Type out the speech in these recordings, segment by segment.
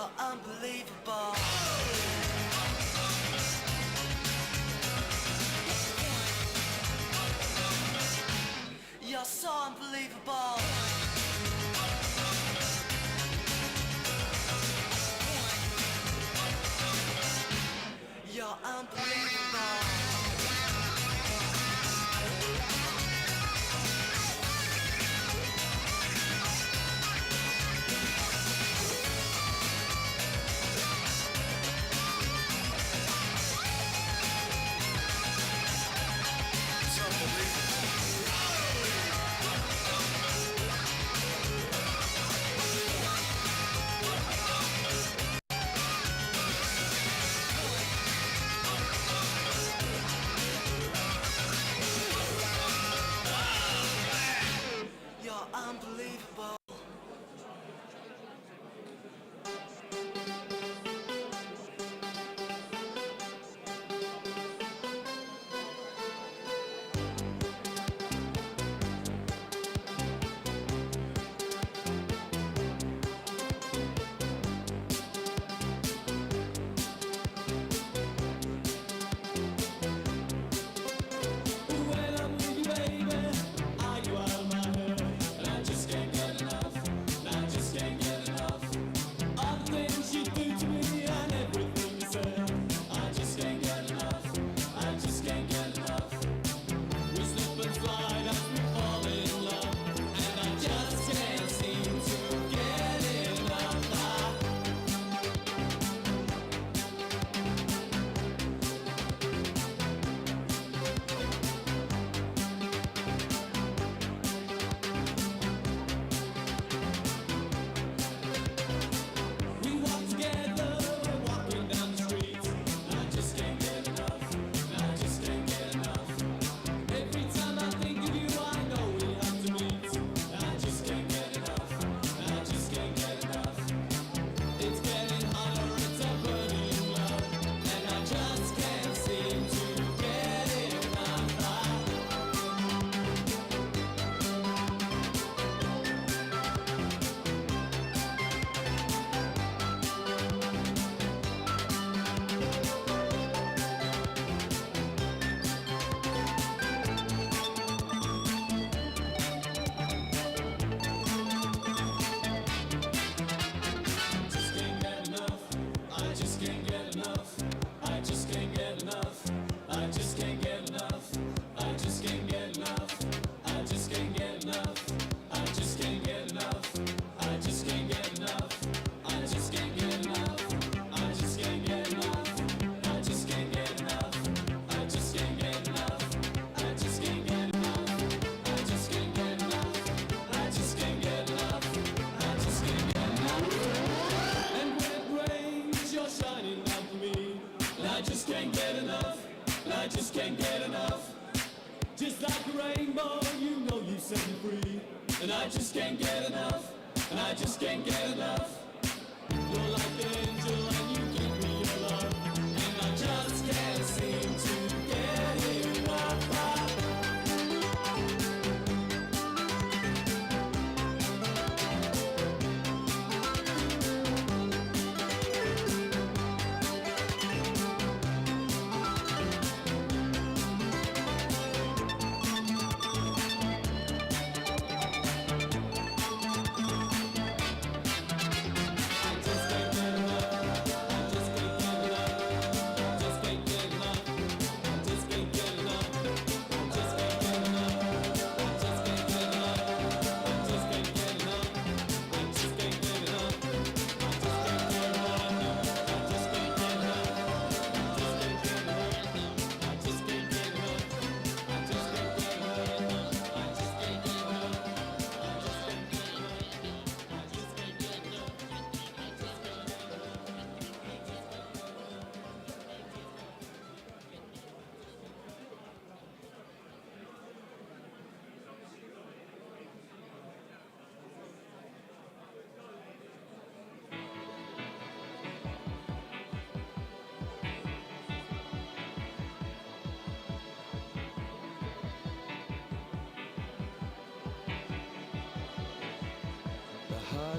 You're unbelievable. You're so unbelievable. You're unbelievable. You're unbelievable.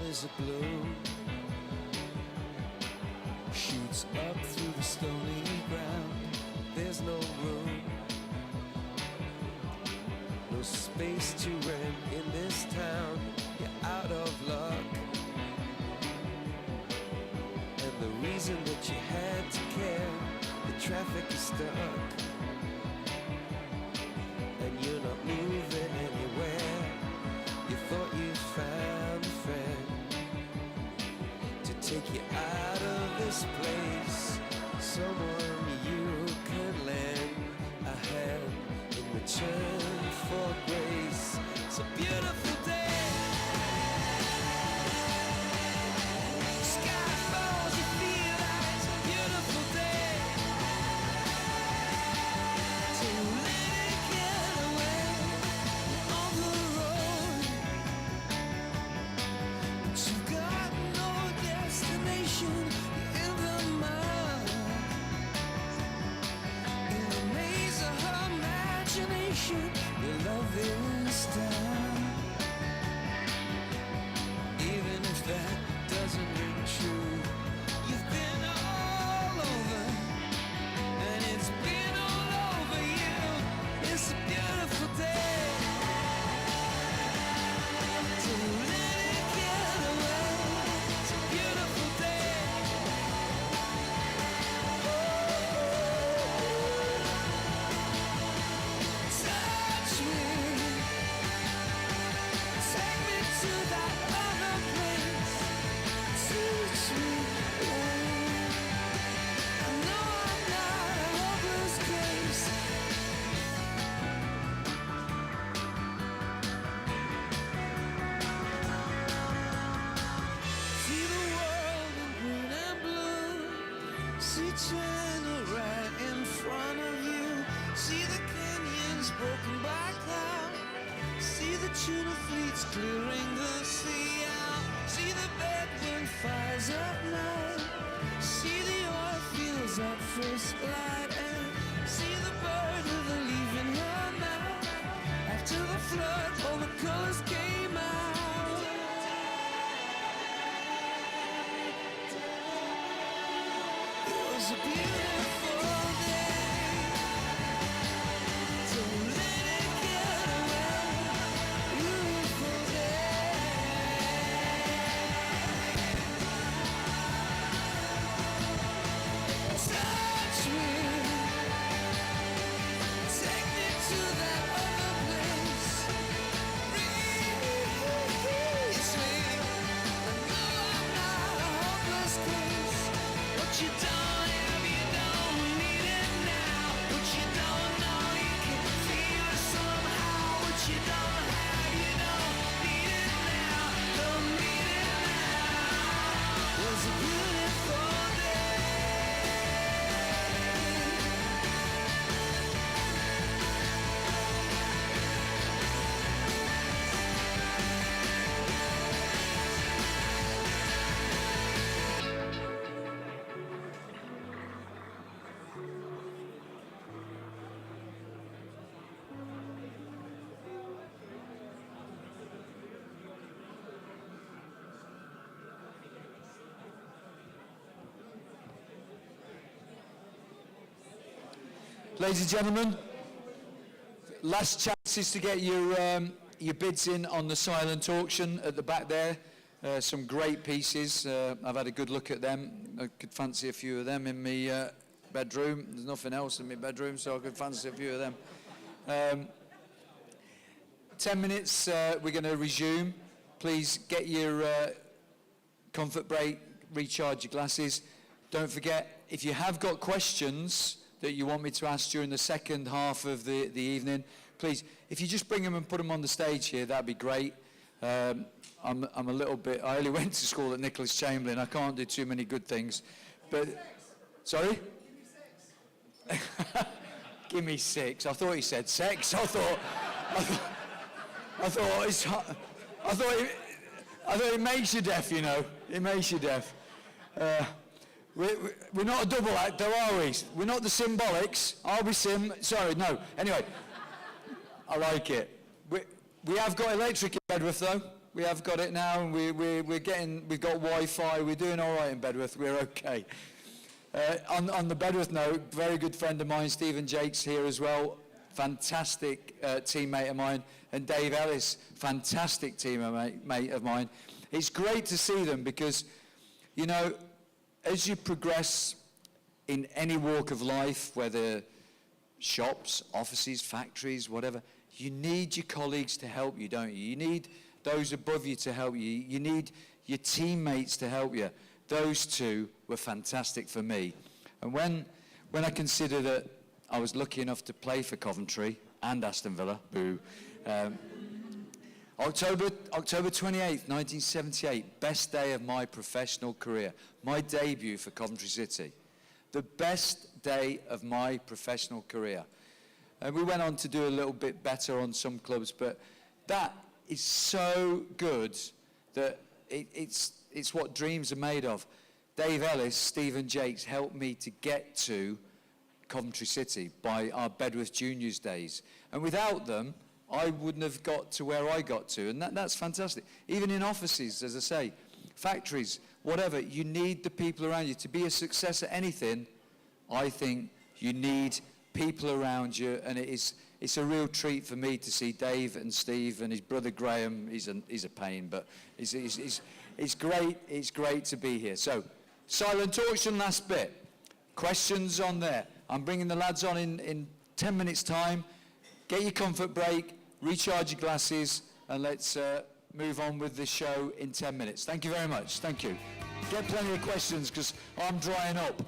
Is a blue shoots up through the stony ground. There's no room, no space to rent in this town. You're out of luck, and the reason that you had to care, the traffic is stuck, and you're not moving anywhere. You thought you found a friend to take you out of this place, someone you could lend a hand in return for grace. It's a beautiful day. Sky falls, you feel like it's a beautiful day. So let it get away on the road, but you've got no destination in the mind. In the maze of her imagination, your love is down. Even if that doesn't ring true, you've been all over, and it's been all over you. It's a beautiful day. So let it get away. It's a beautiful day. Touch me, take me to that other place. Teach me, I know I'm not a hopeless case. See the world in green and blue. See China right in front of you. See the canyons broken by cloud. See the tuna fleets clearing the sea out. See the bedroom fires at night. See the oil fields at first light. And see the bird with a leaf in her mouth. After the flood, all the colors came out. It was a beautiful day. So let it get away. Beautiful day. Touch me, take me to that other place. Release me. I know I'm not a hopeless case. What you don't have, you don't need it now. What you don't know, you can feel it somehow. What you don't have, you don't need it now. Don't need it now. It was a beautiful day. Ladies and gentlemen, last chance is to get your bids in on the silent auction at the back there. Some great pieces. I've had a good look at them. I could fancy a few of them in my bedroom. There's nothing else in my bedroom, so I could fancy a few of them. 10 minutes, we're going to resume. Please get your comfort break, recharge your glasses. Don't forget, if you have got questions that you want me to ask during the second half of the evening, please, if you just bring them and put them on the stage here, that'd be great. I'm a little bit, I only went to school at Nicholas Chamberlain. I can't do too many good things. But, sorry? Give me 6. I thought he said sex. I thought it makes you deaf, you know. It makes you deaf. We're not a double act, though, are we? We're not the Symbolics. I'll be Sim. Sorry, no. Anyway, I like it. We have got electric in Bedworth, though. We have got it now, and we've got Wi-Fi. We're doing all right in Bedworth. We're okay. On the Bedworth note, very good friend of mine, Stephen Jakes, here as well. Fantastic teammate of mine. And Dave Ellis, fantastic teammate of mine. It's great to see them because, you know, as you progress in any walk of life, whether shops, offices, factories, whatever, you need your colleagues to help you, don't you? You need those above you to help you. You need your teammates to help you. Those two were fantastic for me. And when I consider that I was lucky enough to play for Coventry and Aston Villa, boo, October 28th, 1978, best day of my professional career. My debut for Coventry City. The best day of my professional career. And we went on to do a little bit better on some clubs, but that is so good that it's what dreams are made of. Dave Ellis, Stephen Jakes helped me to get to Coventry City by our Bedworth Juniors days. And without them, I wouldn't have got to where I got to. And that's fantastic. Even in offices, as I say, factories, whatever, you need the people around you. To be a success at anything, I think you need people around you. And it's a real treat for me to see Dave and Steve and his brother Graham. He's a pain, but it's great to be here. So, silent auction, last bit. Questions on there. I'm bringing the lads on in 10 minutes' time. Get your comfort break, recharge your glasses, and let's move on with the show in 10 minutes. Thank you very much. Thank you. Get plenty of questions because I'm drying up.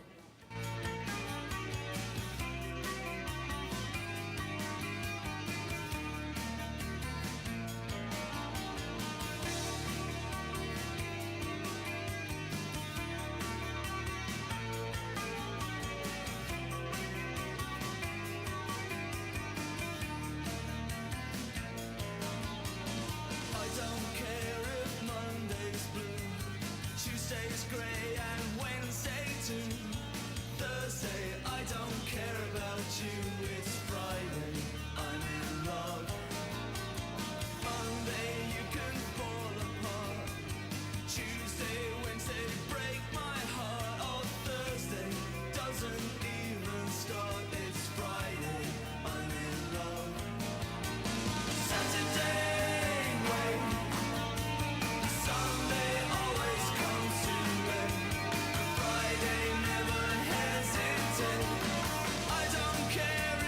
I don't care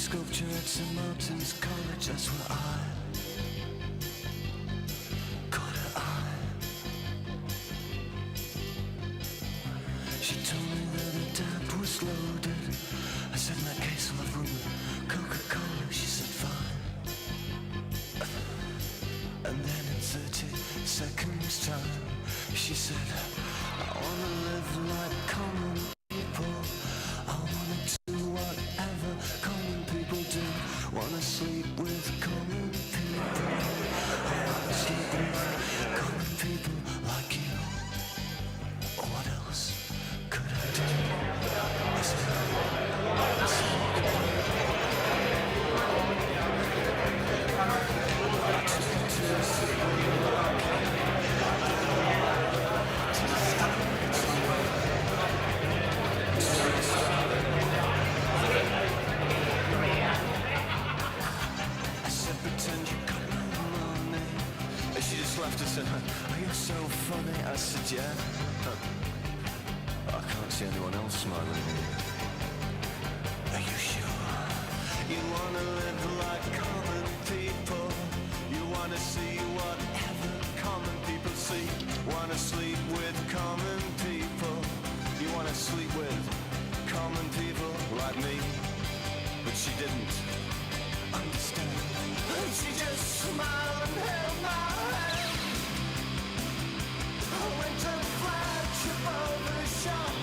sculpture at St. Martin's College, that's where I caught her eye. She told me that her dad was loaded. I said, in that case I'll have rum and Coca-Cola. She said, fine. And then in 30 seconds time, she said, I wanna live like common people. I wanna do whatever common people do. Wanna sleep with common people. I wanna sleep with common people like you. What else could I do? I said, pretend you got no money. And she just laughed and said, oh, you're so funny. I said, yeah. I can't see anyone else smiling. Are you sure? You wanna live like common people. You wanna see whatever common people see. Wanna sleep with common people. You wanna sleep with common people like me. But she didn't understand. She just smiled and held my hand. I went to flash above the shop.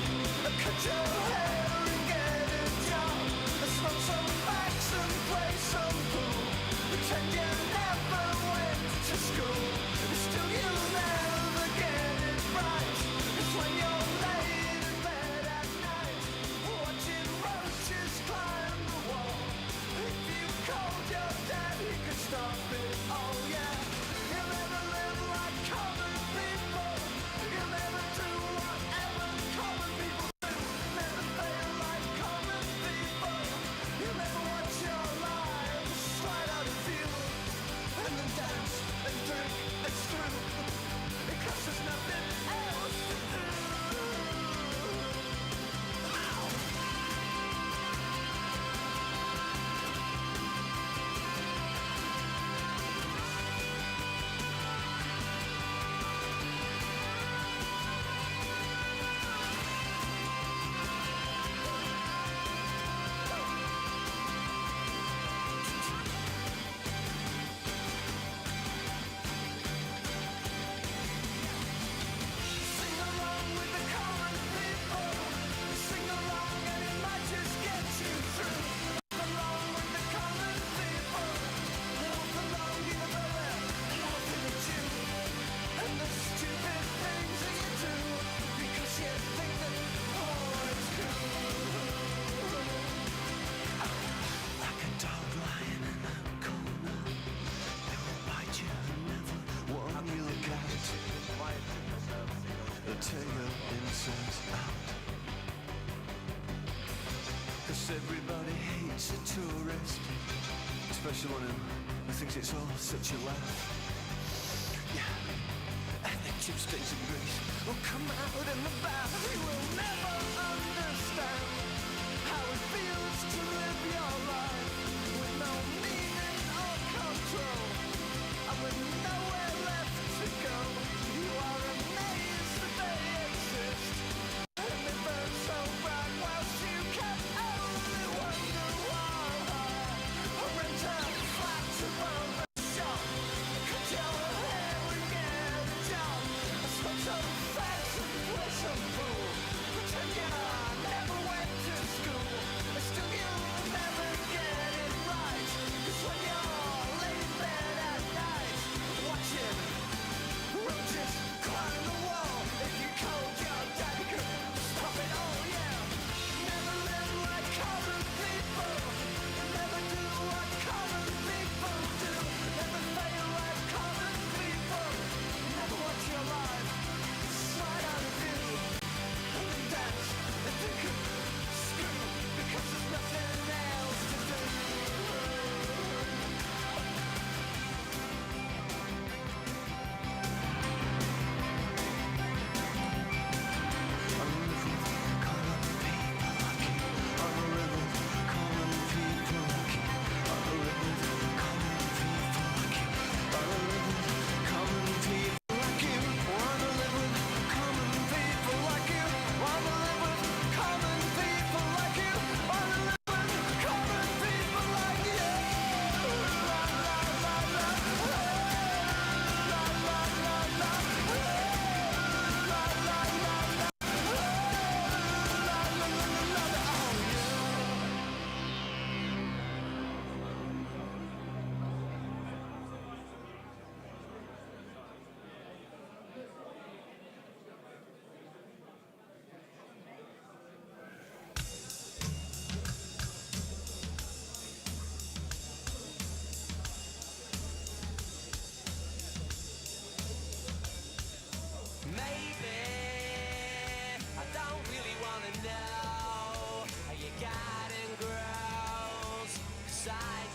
Cut your hair and get a job. Smoke some facts and play some pool. Pretend you never went to school. Still you'll never get it right. It's when you're laid in bed at night, watching roaches climb the wall. If you called your dad, he could stop it. Oh yeah, you'll never live like common people. You'll never do whatever common people do. Never fail like common people. You'll never watch your lives slide out of view. And then dance and drink and screw. Because there's nothing else to do. Sing along with the common people. Sing along and it might just get you through. Walk along with the common people. Walk along even though they're laughing at you. And the stupid things that you do. Because you think that oh, it's cool. Like a dog lying in a corner. They will bite you and never want you look out. They'll tear your insides out. 'Cause everybody hates a tourist, especially one who thinks it's all such a laugh. Yeah, and the chip sticks and grease will come out in the bath. You will never understand how it feels to live your life with no meaning or control, and with nowhere left to go. You are amazed that they exist, and they burn so bright whilst you can only wonder why. I rent a flat above the shop. Cut your hair and get a job. I smoke some facts and play some pool. Pretend you never went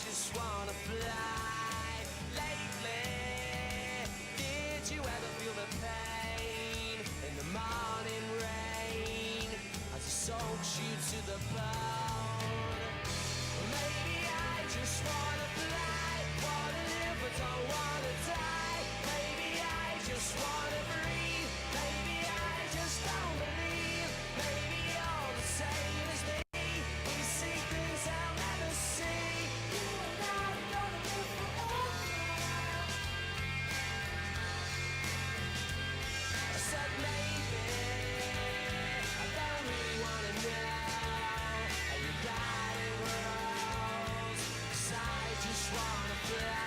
just wanna fly. Lately, did you ever feel the pain in the morning rain as it soaks you to the bone? Maybe I just wanna fly, wanna live but don't wanna die. Maybe I just wanna breathe. Maybe I just don't believe. Maybe you're the same as me. We see things I'll never see. You and I are gonna live forever. I said maybe I don't really wanna know how you got it wrong. 'Cause I just wanna fly.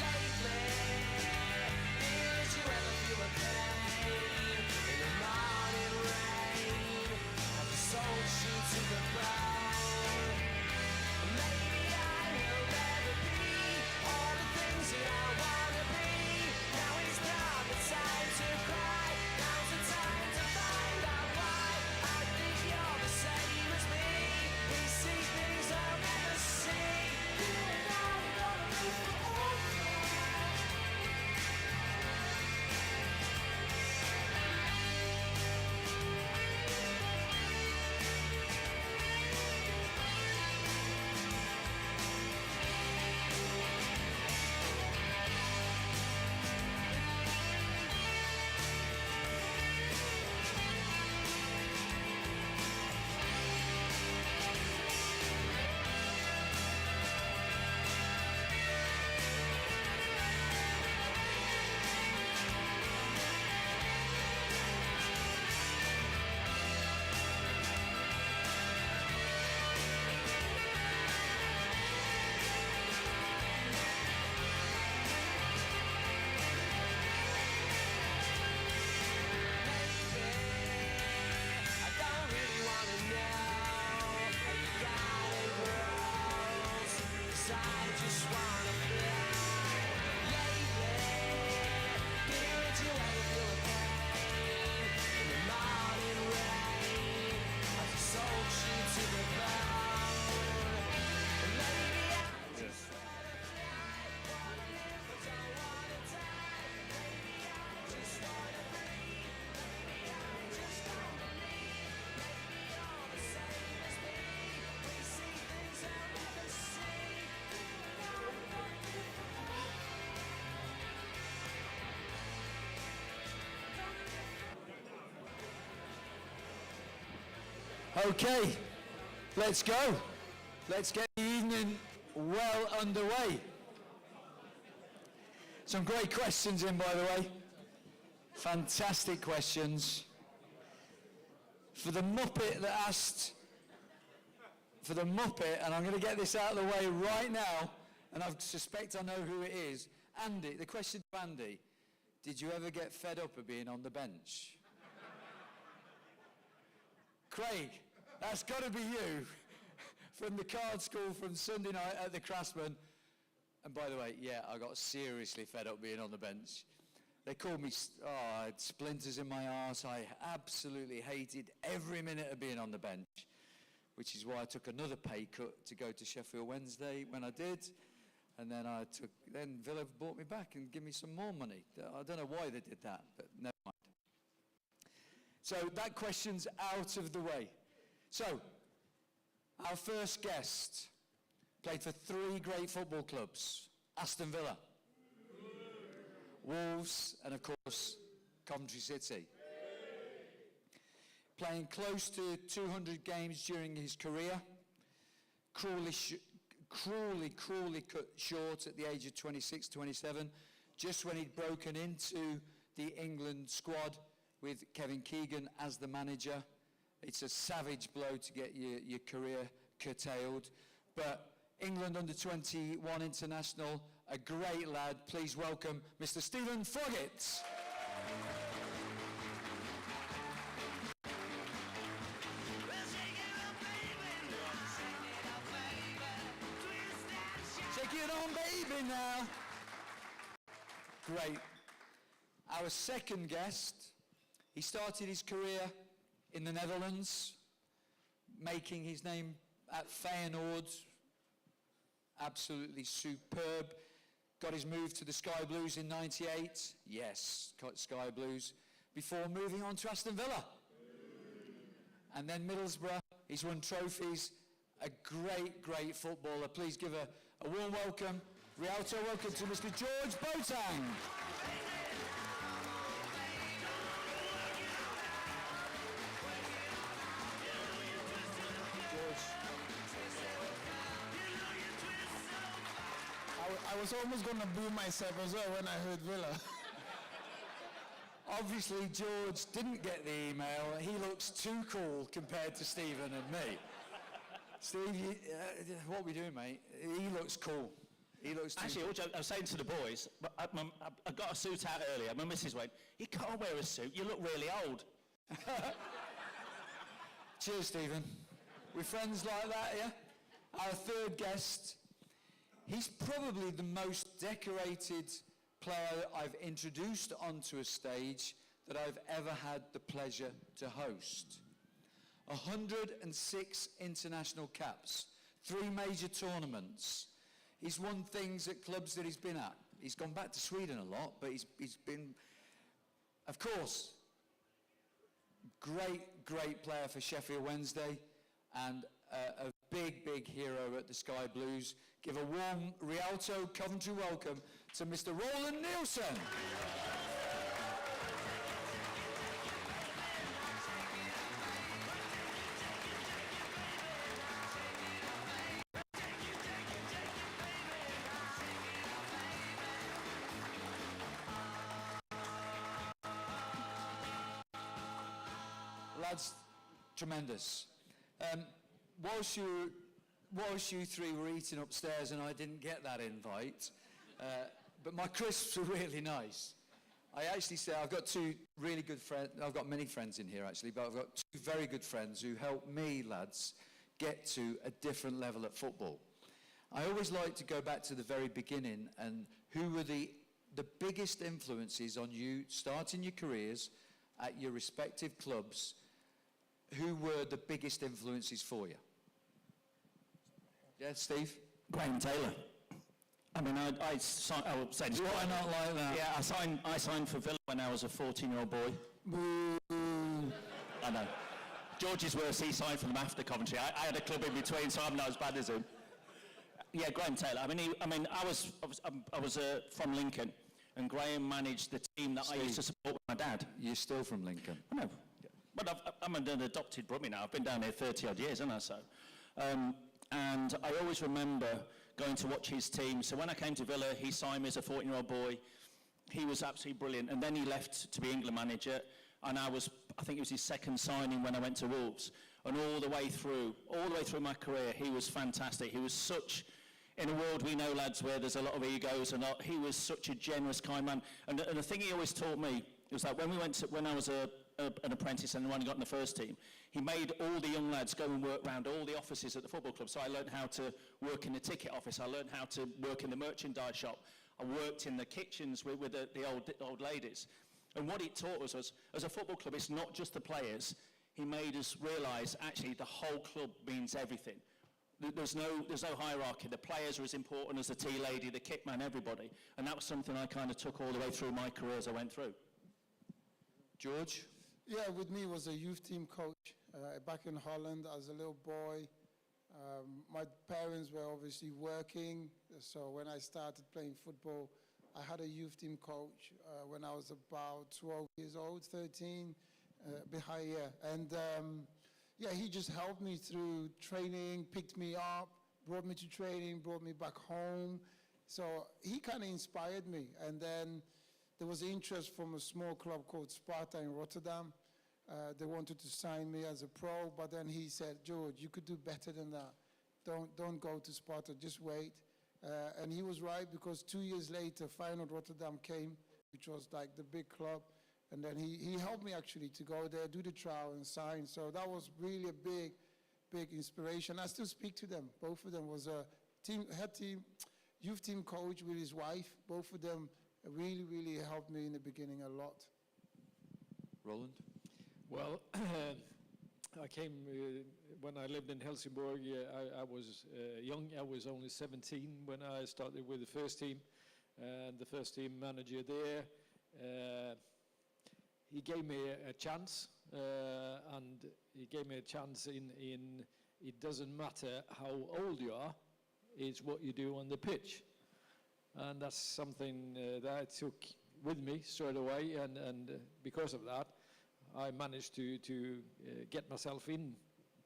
Lately, did you ever feel the pain in the morning rain as it soaks you to the bone? Maybe I will never be all the things that I wanna be. Now is not the time to cry. Now's the time to find out why. I think you're the same as me. We see things I'll never see. You and I are gonna live forever. I don't really wanna know how you got it wrong. 'Cause I just wanna fly. Lately, did you ever feel the pain in the morning rain as it soaks you to the bone? Maybe I just wanna fly, wanna live but don't wanna die. Maybe I just wanna breathe. Maybe I just don't believe. Maybe you're the same as me. We see things I'll never see. Okay, let's go. Let's get the evening well underway. Some great questions in, by the way. Fantastic questions. For the Muppet that asked, for the Muppet, and I'm going to get this out of the way right now, and I suspect I know who it is. Andy, the question to Andy, did you ever get fed up of being on the bench? Craig, that's got to be you, from the card school from Sunday night at the Craftsman. And by the way, yeah, I got seriously fed up being on the bench. They called me, I had splinters in my arse. I absolutely hated every minute of being on the bench, which is why I took another pay cut to go to Sheffield Wednesday when I did. And then Villa brought me back and gave me some more money. I don't know why they did that, but never mind. So that question's out of the way. So, our first guest played for 3 great football clubs: Aston Villa, Wolves, and of course, Coventry City. Playing close to 200 games during his career, cruelly cut short at the age of 26, 27, just when he'd broken into the England squad with Kevin Keegan as the manager. It's a savage blow to get your career curtailed. But England under-21 international, a great lad. Please welcome Mr. Stephen Froggatt. Shake it on, baby, now. Great. Our second guest, he started his career in the Netherlands, making his name at Feyenoord absolutely superb. Got his move to the Sky Blues in '98. Yes, Sky Blues. Before moving on to Aston Villa. And then Middlesbrough. He's won trophies. A great, great footballer. Please give a warm welcome. Rialto, welcome to Mr. George Boateng. I was almost going to boo myself as well when I heard Villa. Obviously, George didn't get the email. He looks too cool compared to Stephen and me. Steve, what are we doing, mate? He looks cool. He looks too Actually, cool. I was saying to the boys, I got a suit out earlier. My missus went, "You can't wear a suit. You look really old." Cheers, Stephen. We're friends like that, yeah? Our third guest, he's probably the most decorated player I've introduced onto a stage that I've ever had the pleasure to host. 106 international caps, 3 major tournaments. He's won things at clubs that he's been at. He's gone back to Sweden a lot, but he's been, of course, great, great player for Sheffield Wednesday and a big, big hero at the Sky Blues. Give a warm Rialto Coventry welcome to Mr. Roland Nielsen. Lads, tremendous. Whilst you three were eating upstairs and I didn't get that invite, but my crisps were really nice. I actually say I've got 2 really good friends. I've got many friends in here actually, but I've got 2 very good friends who helped me, lads, get to a different level at football. I always like to go back to the very beginning and who were the biggest influences on you starting your careers at your respective clubs. Who were the biggest influences for you? Yeah, Steve? Graham Taylor. I mean, I would say this. Why not like that? Yeah, I signed for Villa when I was a 14-year-old boy. I know. George is worse. He signed for them after Coventry. I had a club in between, so I'm not as bad as him. Yeah, Graham Taylor. I was from Lincoln, and Graham managed the team that Steve, I used to support with my dad. You're still from Lincoln? I know. But I'm an adopted Brummie now. I've been down here 30-odd years, haven't I? So, and I always remember going to watch his team. So when I came to Villa, he signed me as a 14-year-old boy. He was absolutely brilliant. And then he left to be England manager. And I think it was his second signing when I went to Wolves. And all the way through my career, he was fantastic. He was such, in a world we know, lads, where there's a lot of egos and he was such a generous, kind man. And the thing he always taught me was that when I was an apprentice and when I got in the first team, he made all the young lads go and work around all the offices at the football club. So I learned how to work in the ticket office. I learned how to work in the merchandise shop. I worked in the kitchens with the old ladies. And what it taught us was, as a football club, it's not just the players. He made us realise, actually, the whole club means everything. There's no hierarchy. The players are as important as the tea lady, the kit man, everybody. And that was something I kind of took all the way through my career as I went through. George? Yeah, with me was a youth team coach back in Holland as a little boy. My parents were obviously working, so when I started playing football, I had a youth team coach when I was about 12 years old, 13, behind here. And yeah, he just helped me through training, picked me up, brought me to training, brought me back home. So he kind of inspired me. And then there was interest from a small club called Sparta in Rotterdam. They wanted to sign me as a pro, but then he said, "George, you could do better than that. Don't go to Sparta, just wait." And he was right, because 2 years later, Feyenoord Rotterdam came, which was like the big club. And then he helped me actually to go there, do the trial and sign. So that was really a big, big inspiration. I still speak to them. Both of them was a youth team coach with his wife. Both of them really, really helped me in the beginning a lot. Roland? Well, I came when I lived in Helsingborg. I was young. I was only 17 when I started with the first team, and the first team manager there, he gave me a chance, and he gave me a chance in it doesn't matter how old you are, it's what you do on the pitch, and that's something that I took with me straight away, and because of that, I managed to get myself in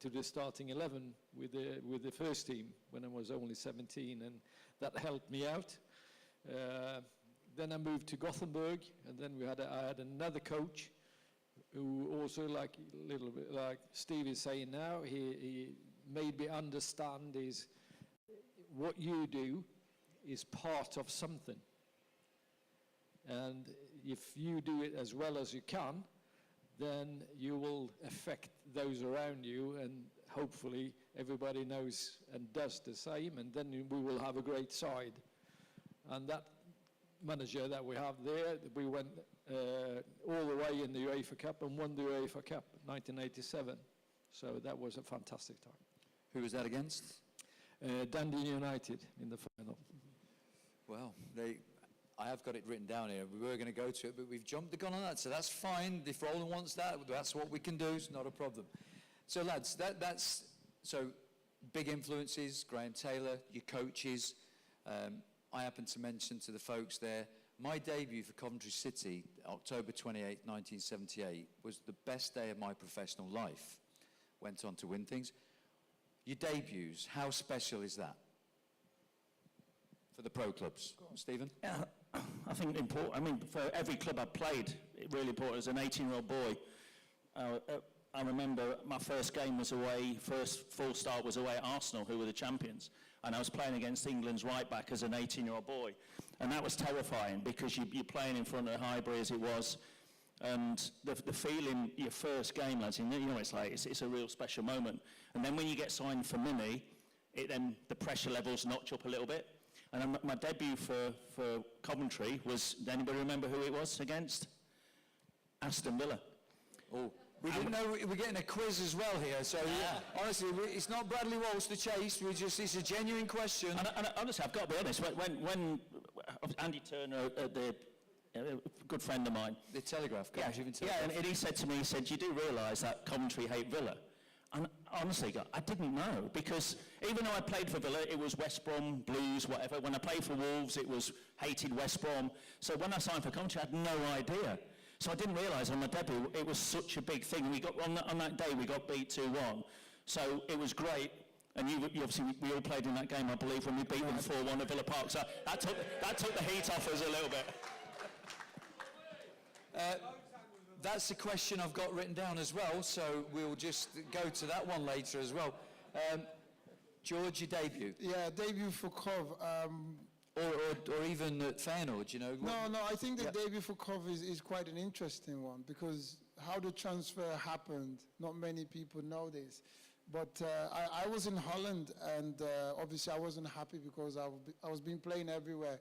to the starting 11 with the first team when I was only 17, and that helped me out. Then I moved to Gothenburg, and then I had another coach who also, like a little bit like Steve is saying now, he made me understand is what you do is part of something, and if you do it as well as you can, then you will affect those around you, and hopefully everybody knows and does the same, and then we will have a great side. And that manager that we have there, we went all the way in the UEFA Cup and won the UEFA Cup 1987. So that was a fantastic time. Who was that against? Dundee United in the final. Well, I have got it written down here. We were going to go to it, but we've jumped the gun on that, so that's fine. If Roland wants that, that's what we can do. It's not a problem. So, lads, that's so big influences, Graham Taylor, your coaches. I happen to mention to the folks there, my debut for Coventry City, October 28, 1978, was the best day of my professional life. Went on to win things. Your debuts, how special is that for the pro clubs? Stephen? Yeah, I think important. I mean, for every club I played, it really important. As an 18-year-old boy, I remember my first game was away, first full start was away at Arsenal, who were the champions. And I was playing against England's right back as an 18-year-old boy. And that was terrifying because you're playing in front of Highbury as it was. And the feeling, your first game, lads, you know, it's like, it's a real special moment. And then when you get signed for Mini, then the pressure levels notch up a little bit. And then my debut for Coventry was, does anybody remember who it was against? Aston Villa. Oh, we didn't know we're getting a quiz as well here, so honestly, it's not Bradley Walsh the chase, it's a genuine question. And honestly, I've got to be honest, when Andy Turner, a good friend of mine. The Telegraph, and he said to me, he said, you do realise that Coventry hate Villa? And honestly, I didn't know, because even though I played for Villa, it was West Brom, Blues, whatever. When I played for Wolves, it was hated West Brom. So when I signed for Coventry, I had no idea. So I didn't realise on my debut, it was such a big thing. We got on that day, we got beat 2-1. So it was great. And you obviously, we all played in that game, I believe, when we beat them 4-1 at Villa Park. So that took the heat off us a little bit. That's the question I've got written down as well, so we'll just go to that one later as well. George, your debut? Yeah, debut for Cov. Or even at Feyenoord, you know? No, I think the debut for Cov is quite an interesting one, because how the transfer happened, not many people know this. But I was in Holland, and obviously I wasn't happy because I was being playing everywhere.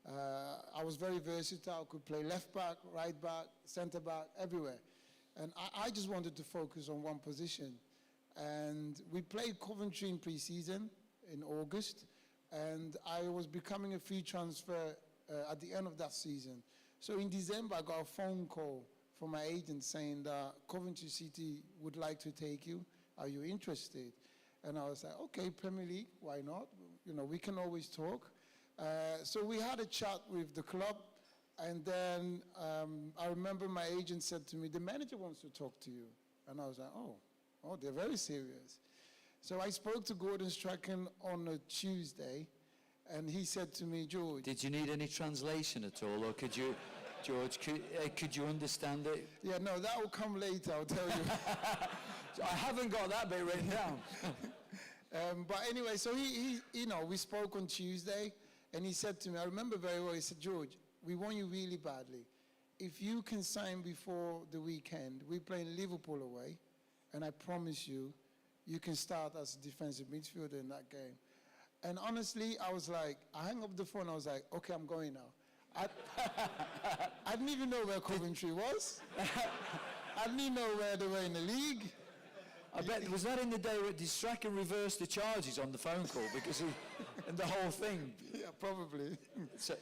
I was very versatile, could play left back, right back, centre back, everywhere. And I just wanted to focus on one position. And we played Coventry in pre-season in August, and I was becoming a free transfer at the end of that season. So in December, I got a phone call from my agent saying that Coventry City would like to take you. Are you interested? And I was like, okay, Premier League, why not? You know, we can always talk. So we had a chat with the club, and then I remember my agent said to me, the manager wants to talk to you. And I was like, oh, they're very serious. So I spoke to Gordon Strachan on a Tuesday, and he said to me, George... Did you need any translation at all, or could you, George, could you understand it? Yeah, no, that will come later, I'll tell you. I haven't got that bit written down. But anyway, so he we spoke on Tuesday, and he said to me, I remember very well, he said, George, we want you really badly. If you can sign before the weekend, we're playing Liverpool away, and I promise you, you can start as a defensive midfielder in that game. And honestly, I was like, I hung up the phone, I was like, okay, I'm going now. I didn't even know where Coventry was. I didn't even know where they were in the league. I bet, was that in the day where did Strachan reverse the charges on the phone call because he, and the whole thing? Yeah, probably. So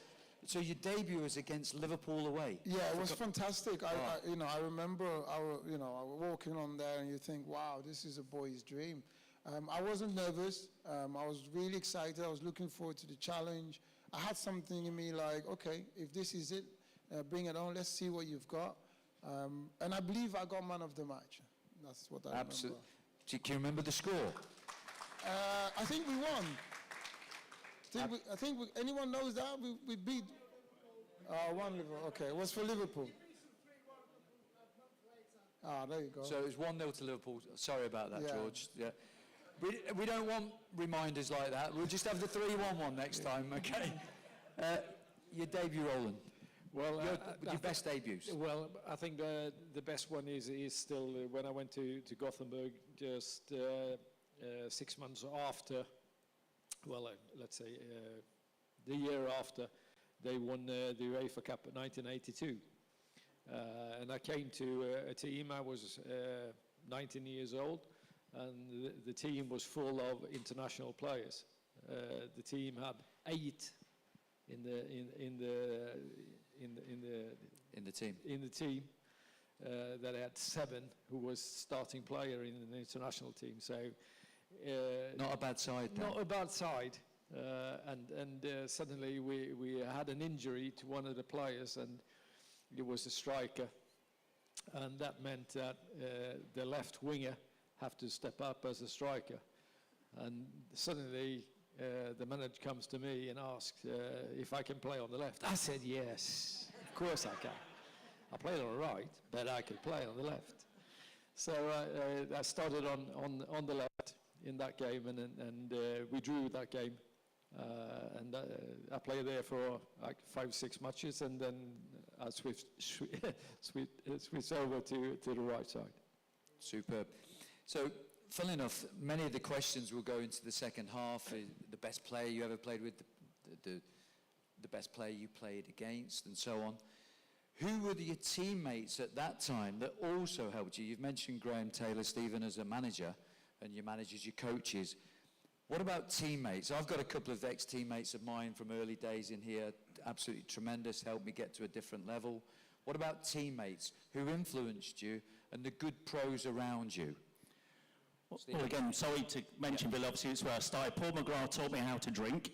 your debut was against Liverpool away? Yeah, it was fantastic. I remember I was walking on there and you think, wow, this is a boy's dream. I wasn't nervous. I was really excited. I was looking forward to the challenge. I had something in me like, okay, if this is it, bring it on. Let's see what you've got. And I believe I got man of the match. That's what I Absolutely. remember. Can you remember the score? I think we won. Anyone knows that? We beat 1 Liverpool. Okay, it was for Liverpool. There you go. So it was 1-0 to Liverpool. Sorry about that, Yeah. George. Yeah. We don't want reminders like that. We'll just have the 3-1 one next time, okay? Your debut, Roland. Well, Your best debuts. Well, I think the best one is still when I went to Gothenburg just 6 months after, well, let's say the year after they won the UEFA Cup in 1982. And I came to a team, I was 19 years old, and the team was full of international players. The team had 8 in the team. That had 7 who was starting player in the international team. So Not a bad side, then. not a bad side. And suddenly we had an injury to one of the players, and it was a striker, and that meant that the left winger have to step up as a striker. And suddenly the manager comes to me and asks if I can play on the left. I said yes, of course I can. I played on the right, but I could play on the left. So I started on the left in that game, and we drew that game. And I played there for like 5-6 matches, and then I switched over to the right side. Superb. So, funnily enough, many of the questions will go into the second half. The best player you ever played with, the best player you played against, and so on. Who were your teammates at that time that also helped you? You've mentioned Graham Taylor, Stephen, as a manager, and your managers, your coaches. What about teammates? I've got a couple of ex-teammates of mine from early days in here, absolutely tremendous, helped me get to a different level. What about teammates who influenced you and the good pros around you? Well, again, sorry to mention, Bill, obviously it's where I started. Paul McGrath taught me how to drink.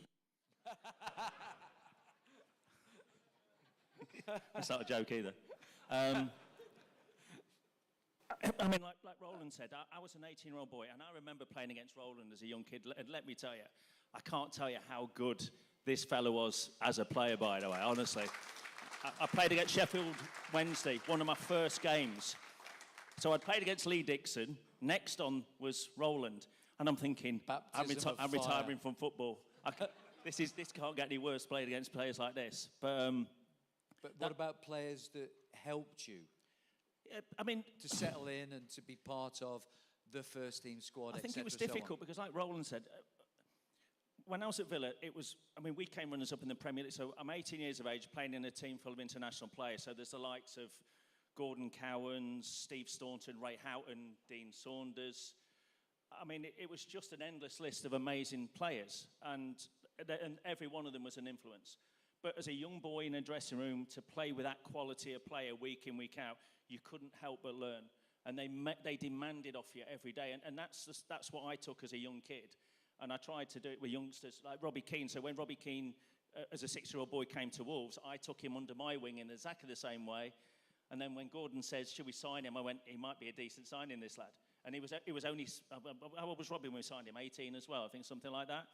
That's not a joke either. I mean, like Roland said, I was an 18-year-old boy, and I remember playing against Roland as a young kid. And let me tell you, I can't tell you how good this fella was as a player, by the way, honestly. I played against Sheffield Wednesday, one of my first games. So I'd played against Lee Dixon. Next on was Roland. And I'm thinking, I'm retiring from football. This can't get any worse playing against players like this. But what about players that helped you? I mean, to settle in and to be part of the first team squad, I think it was difficult because, like Roland said, when I was at Villa, we came runners-up in the Premier League, so I'm 18 years of age, playing in a team full of international players, so there's the likes of Gordon Cowan, Steve Staunton, Ray Houghton, Dean Saunders. I mean, it was just an endless list of amazing players, and every one of them was an influence. But as a young boy in a dressing room, to play with that quality of player week in, week out, you couldn't help but learn. And they demanded off you every day. And that's what I took as a young kid. And I tried to do it with youngsters like Robbie Keane. So when Robbie Keane, as a 6-year-old boy, came to Wolves, I took him under my wing in exactly the same way. And then when Gordon says, should we sign him? I went, he might be a decent signing, this lad. And he was only, how old was Robbie when we signed him? 18 as well, I think, something like that.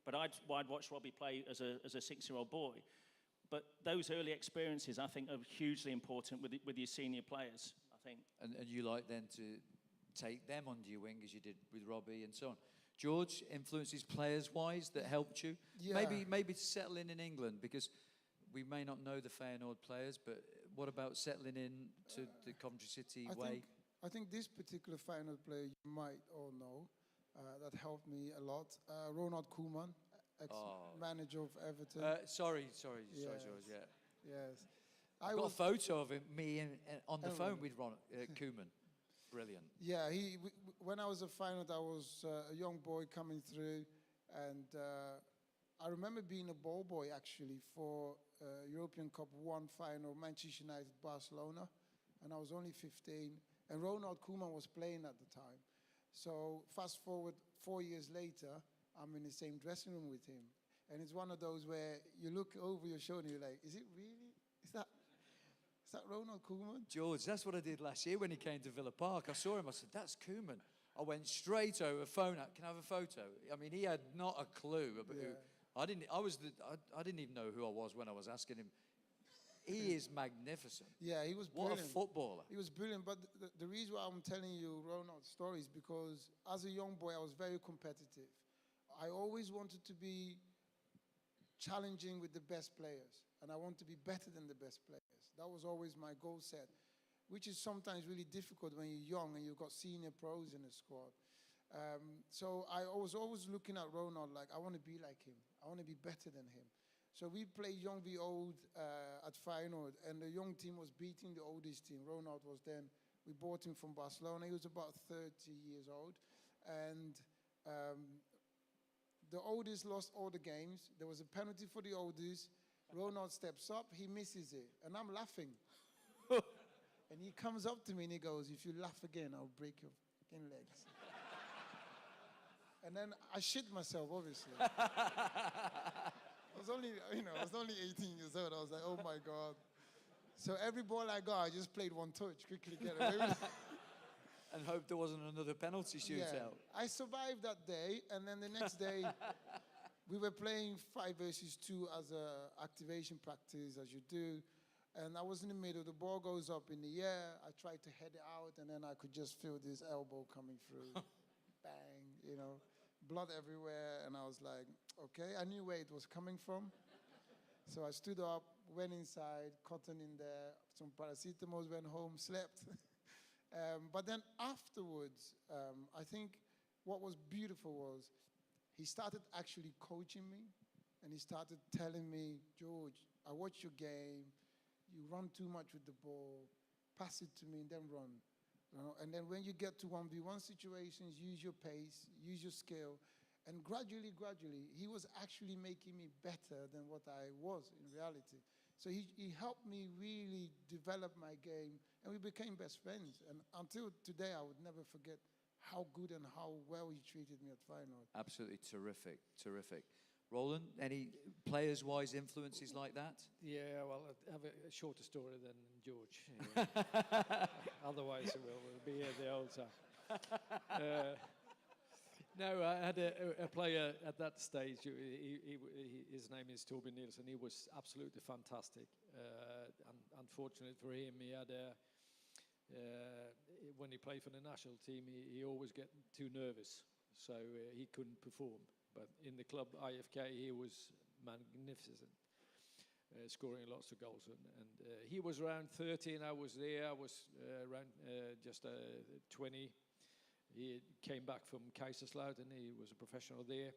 But I'd watched Robbie play as a 6-year-old boy. But those early experiences, I think, are hugely important with your senior players, I think. And you like then to take them under your wing as you did with Robbie and so on. George, influences players-wise that helped you? Yeah. Maybe to settle in England, because we may not know the Feyenoord players, but what about settling in to the Coventry City way? I think this particular Feyenoord player you might all know that helped me a lot. Ronald Koeman, ex-manager of Everton. Sorry, George, yeah. Yes. I've got a photo of me on the phone with Koeman. brilliant. Yeah, when I was a final, I was a young boy coming through, and I remember being a ball boy actually for European Cup 1 final, Manchester United Barcelona, and I was only 15, and Ronald Koeman was playing at the time. So fast forward 4 years later, I'm in the same dressing room with him, and it's one of those where you look over your shoulder and you're like, is it really? Is that Ronald Koeman? George, that's what I did last year when he came to Villa Park. I saw him, I said, that's Koeman. I went straight over, phone out, can I have a photo? I mean, he had not a clue about who. I didn't even know who I was when I was asking him. He is magnificent. Yeah, he was brilliant. What a footballer. He was brilliant, but the reason why I'm telling you Ronald's story is because as a young boy, I was very competitive. I always wanted to be challenging with the best players, and I want to be better than the best players. That was always my goal set, which is sometimes really difficult when you're young and you've got senior pros in the squad. So I was always looking at Ronald like, I want to be like him. I want to be better than him. So we played young v old at Feyenoord, and the young team was beating the oldest team. Ronald was then, we bought him from Barcelona. He was about 30 years old. And the oldest lost all the games. There was a penalty for the oldest. Ronald steps up, he misses it, and I'm laughing. And he comes up to me and he goes, if you laugh again, I'll break your fucking legs. And then I shit myself, obviously. I was only 18 years old. I was like, oh my God. So every ball I got, I just played one touch, quickly get away with it. And hope there wasn't another penalty shootout. Yeah. I survived that day, and then the next day, we were playing 5 versus 2 as a activation practice, as you do. And I was in the middle. The ball goes up in the air. I tried to head it out, and then I could just feel this elbow coming through. Bang, blood everywhere. And I was like, okay. I knew where it was coming from. So I stood up, went inside, cotton in there, some paracetamol, went home, slept. But then afterwards, I think what was beautiful was he started actually coaching me, and he started telling me, George, I watch your game. You run too much with the ball. Pass it to me and then run. And then when you get to 1v1 situations, use your pace, use your skill. And gradually, he was actually making me better than what I was in reality. So he helped me really develop my game, and we became best friends. And until today, I would never forget how good and how well he treated me at Feyenoord. Absolutely terrific, terrific. Roland, any players-wise influences like that? Yeah, well, I have a shorter story than George. Yeah. Otherwise, we'll be here the whole time. No, I had a player at that stage. His name is Toby Nielsen. He was absolutely fantastic. Unfortunately for him, he had when he played for the national team, he always get too nervous, so he couldn't perform. But in the club IFK, he was magnificent, scoring lots of goals. And he was around 30, and I was there. I was around just 20. He came back from Kaiserslautern. He was a professional there.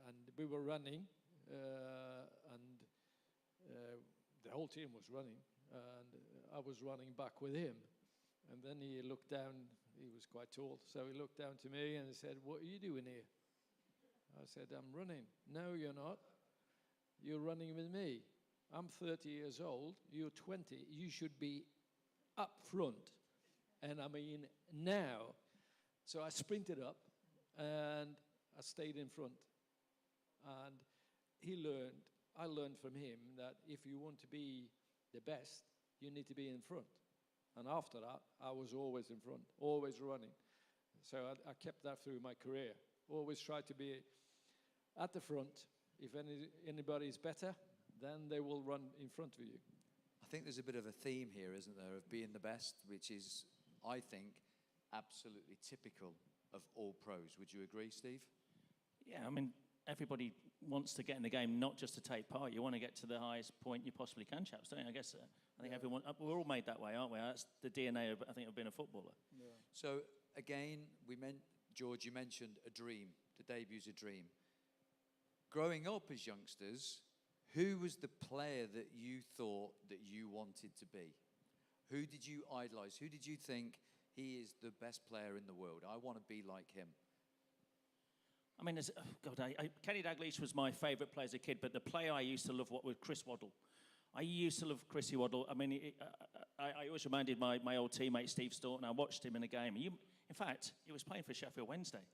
And we were running, and the whole team was running. And I was running back with him. And then he looked down. He was quite tall. So he looked down to me and he said, what are you doing here? I said, I'm running. No, you're not. You're running with me. I'm 30 years old. You're 20. You should be up front. And I mean, now. So I sprinted up and I stayed in front. And I learned from him that if you want to be the best, you need to be in front. And after that, I was always in front, always running. So I kept that through my career. Always tried to be at the front. If anybody is better, then they will run in front of you. I think there's a bit of a theme here, isn't there, of being the best, which is, I think, absolutely typical of all pros. Would you agree, Steve? Yeah, I mean, everybody wants to get in the game, not just to take part. You want to get to the highest point you possibly can, chaps, don't you? I guess I think everyone, we're all made that way, aren't we? That's the DNA of, I think, of being a footballer. Yeah. So, again, George, you mentioned a dream. The debut's a dream. Growing up as youngsters, who was the player that you thought that you wanted to be? Who did you idolise? Who did you think, he is the best player in the world. I want to be like him. I mean, Kenny Dalglish was my favourite player as a kid, but the player I used to love was Chris Waddle. I used to love Chrissy Waddle. I mean, I always reminded my old teammate Steve Staunton. I watched him in a game. In fact, he was playing for Sheffield Wednesday,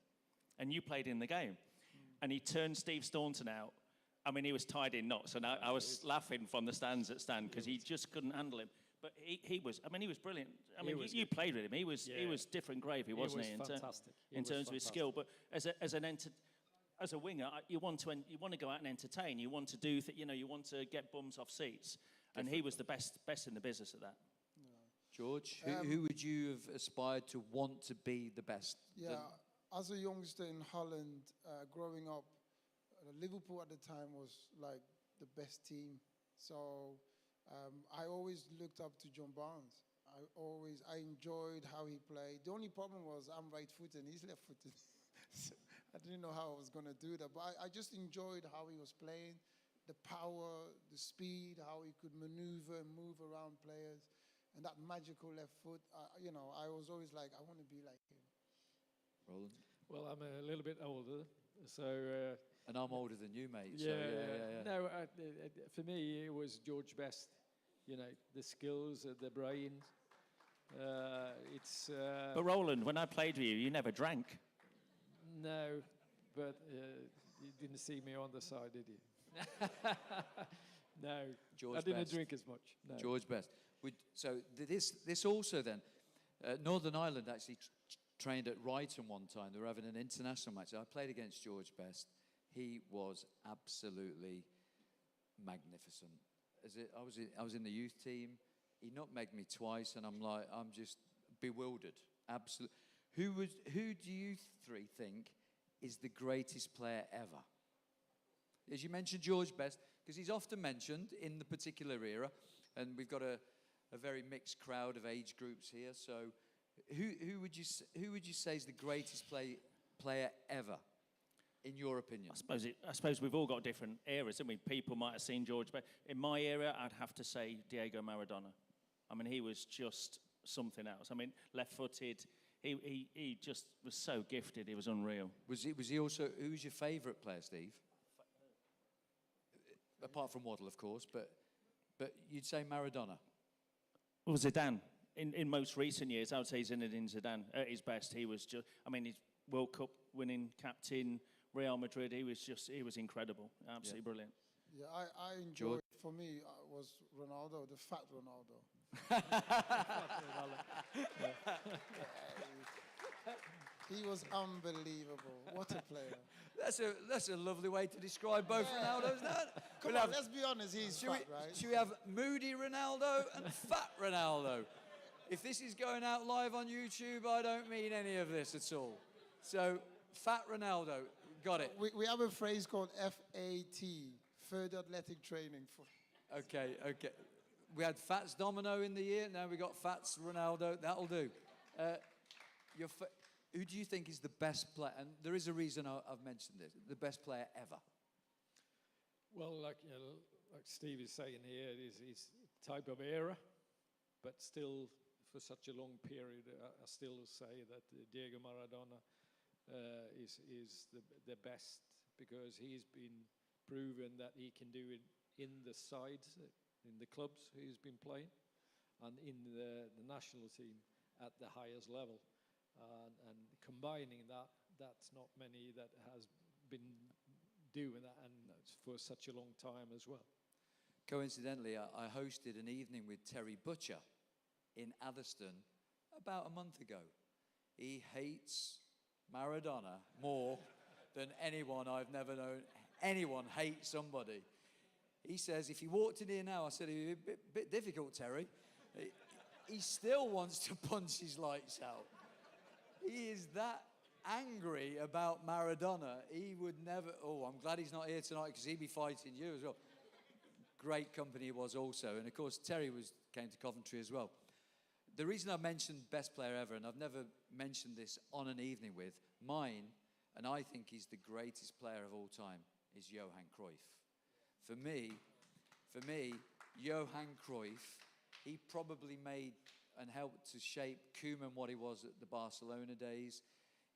and you played in the game. And he turned Steve Staunton out. I mean, he was tied in knots, and I was laughing from the stands at Stan because he just couldn't handle him. But he was brilliant. I mean, you played with him. He was different gravy, wasn't he? Fantastic. In terms of his skill. But as a winger, you want to go out and entertain. You want to do you want to get bums off seats, and he was the best in the business at that. George, who would you have aspired to want to be the best? Yeah, as a youngster in Holland, growing up, Liverpool at the time was like the best team. So I always looked up to John Barnes. I enjoyed how he played. The only problem was I'm right-footed and he's left-footed. So I didn't know how I was going to do that. But I just enjoyed how he was playing, the power, the speed, how he could maneuver and move around players, and that magical left foot. I was always like, I want to be like him. Roland? Well, I'm a little bit older, so... and I'm older than you, mate. Yeah, so yeah. No, for me, it was George Best. The skills, the brain. But Roland, when I played with you, you never drank. No, but you didn't see me on the side, did you? No, George I didn't Best. drink as much. No. George Best. So this also then, Northern Ireland actually trained at Rialto one time. They were having an international match. I played against George Best. He was absolutely magnificent. I was in the youth team. He nutmegged me twice, and I'm just bewildered. Absolutely. Who do you three think is the greatest player ever? As you mentioned, George Best, because he's often mentioned in the particular era, and we've got a very mixed crowd of age groups here. So, who would you say is the greatest player ever, in your opinion? I suppose we've all got different eras, haven't we? People might have seen George, but in my era, I'd have to say Diego Maradona. I mean, he was just something else. I mean, left-footed. He just was so gifted. He was unreal. Was he also? Who was your favourite player, Steve? Apart from Waddle, of course, but you'd say Maradona. Well, Zidane. In most recent years, I would say Zinedine Zidane at his best. He was just. I mean, he's World Cup winning captain, Real Madrid. He was incredible. Absolutely brilliant. Yeah, I enjoyed. For me, was Ronaldo, the fat Ronaldo. He was unbelievable. What a player. That's a lovely way to describe both Ronaldos. Come on, let's be honest. He's fat, right? Should we have moody Ronaldo and fat Ronaldo? If this is going out live on YouTube, I don't mean any of this at all. So, fat Ronaldo, got it. We have a phrase called FAT, Further Athletic Training. Okay. We had Fats Domino in the year. Now we got Fats Ronaldo. That'll do. Who do you think is the best player? And there is a reason I've mentioned this. The best player ever. Well, like Steve is saying here, it's type of era, but still for such a long period, I still say that Diego Maradona is the best, because he's been proven that he can do it in the sides, in the clubs he's been playing, and in the national team at the highest level. And combining that's not many that has been doing that, and for such a long time as well. Coincidentally, I hosted an evening with Terry Butcher in Atherstone about a month ago. He hates Maradona more than anyone I've never known. Anyone hates somebody. He says, if he walked in here now, I said, it'd be a bit difficult, Terry. He still wants to punch his lights out. He is that angry about Maradona. He would never... Oh, I'm glad he's not here tonight, because he'd be fighting you as well. Great company he was also. And, of course, Terry came to Coventry as well. The reason I mentioned best player ever, and I've never mentioned this on an evening with, mine, and I think he's the greatest player of all time, is Johan Cruyff. For me, Johan Cruyff, he probably made and helped to shape Koeman what he was at the Barcelona days.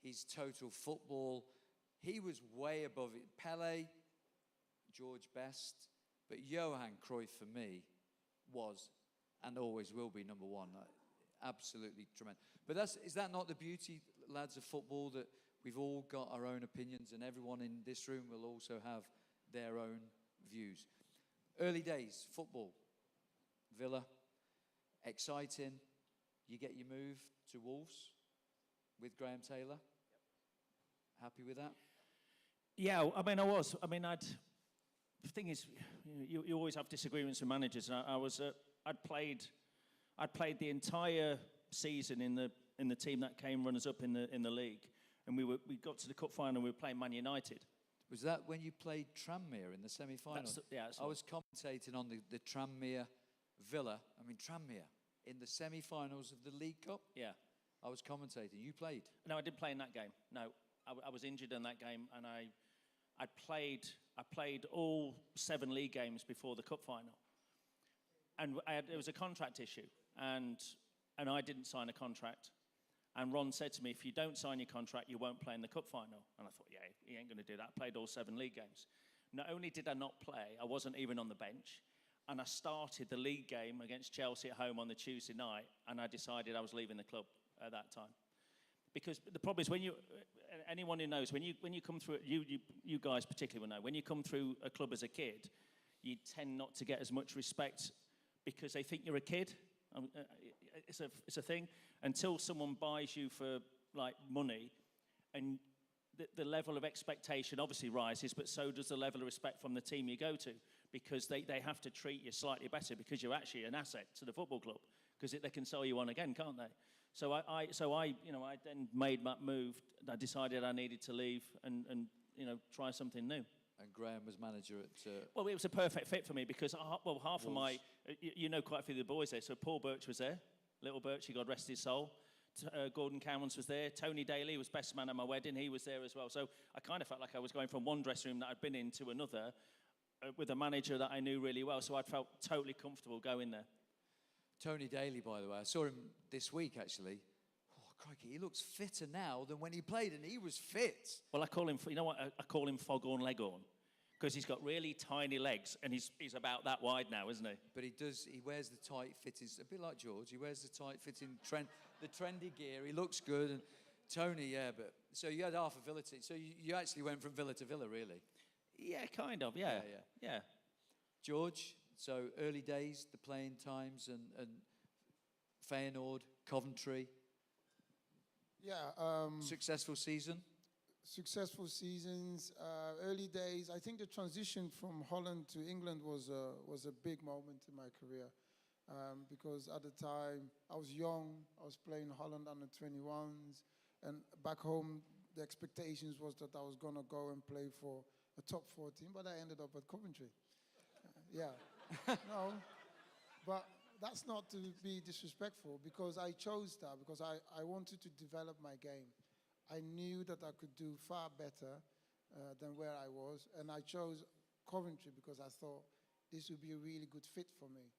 His total football, he was way above it. Pele, George Best, but Johan Cruyff for me was and always will be number one. Absolutely tremendous. But is that not the beauty, lads, of football, that we've all got our own opinions and everyone in this room will also have their own views. Early days, football, Villa, exciting. You get your move to Wolves with Graham Taylor. Happy with that? Yeah, I mean, I was. I mean, the thing is, you always have disagreements with managers. And I'd played the entire season in the team that came runners up in the league, and we got to the cup final. And we were playing Man United. Was that when you played Tranmere in the semi-final? I was commentating on the Tranmere Villa. I mean, Tranmere in the semi-finals of the League Cup. Yeah, I was commentating. You played? No, I didn't play in that game. No, I was injured in that game, and I played all 7 league games before the cup final, and there was a contract issue, and I didn't sign a contract. And Ron said to me, if you don't sign your contract, you won't play in the cup final. And I thought, yeah, he ain't going to do that. I played all 7 league games. Not only did I not play, I wasn't even on the bench. And I started the league game against Chelsea at home on the Tuesday night, and I decided I was leaving the club at that time. Because the problem is anyone who knows, when you come through, you guys particularly will know, when you come through a club as a kid, you tend not to get as much respect because they think you're a kid. It's a thing until someone buys you for like money, and the level of expectation obviously rises, but so does the level of respect from the team you go to, because they have to treat you slightly better because you're actually an asset to the football club, because they can sell you on again, can't they? So I then made that move. I decided I needed to leave and try something new. And Graham was manager at... Well, it was a perfect fit for me because, half Wolves. of my... You know quite a few of the boys there. So Paul Birch was there. Little Birch, he God rest his soul. Gordon Cowans was there. Tony Daly was best man at my wedding. He was there as well. So I kind of felt like I was going from one dressing room that I'd been in to another with a manager that I knew really well. So I felt totally comfortable going there. Tony Daly, by the way, I saw him this week, actually. Oh, crikey, he looks fitter now than when he played, and he was fit. Well, I call him, you know what, I call him Foghorn Leghorn, because he's got really tiny legs, and he's about that wide now, isn't he? But he wears the tight-fitting, a bit like George, he wears the tight-fitting, the trendy gear, he looks good, and Tony, yeah, but, so you had half a Villa team, so you actually went from Villa to Villa, really? Yeah, kind of, yeah. George, so early days, the playing times, and Feyenoord, Coventry. Yeah. Successful season? Successful seasons, early days. I think the transition from Holland to England was a big moment in my career, because at the time I was young, I was playing Holland under 21s, and back home the expectations was that I was going to go and play for a top 4 team, but I ended up at Coventry. No, but that's not to be disrespectful, because I chose that because I wanted to develop my game. I knew that I could do far better than where I was, and I chose Coventry because I thought this would be a really good fit for me.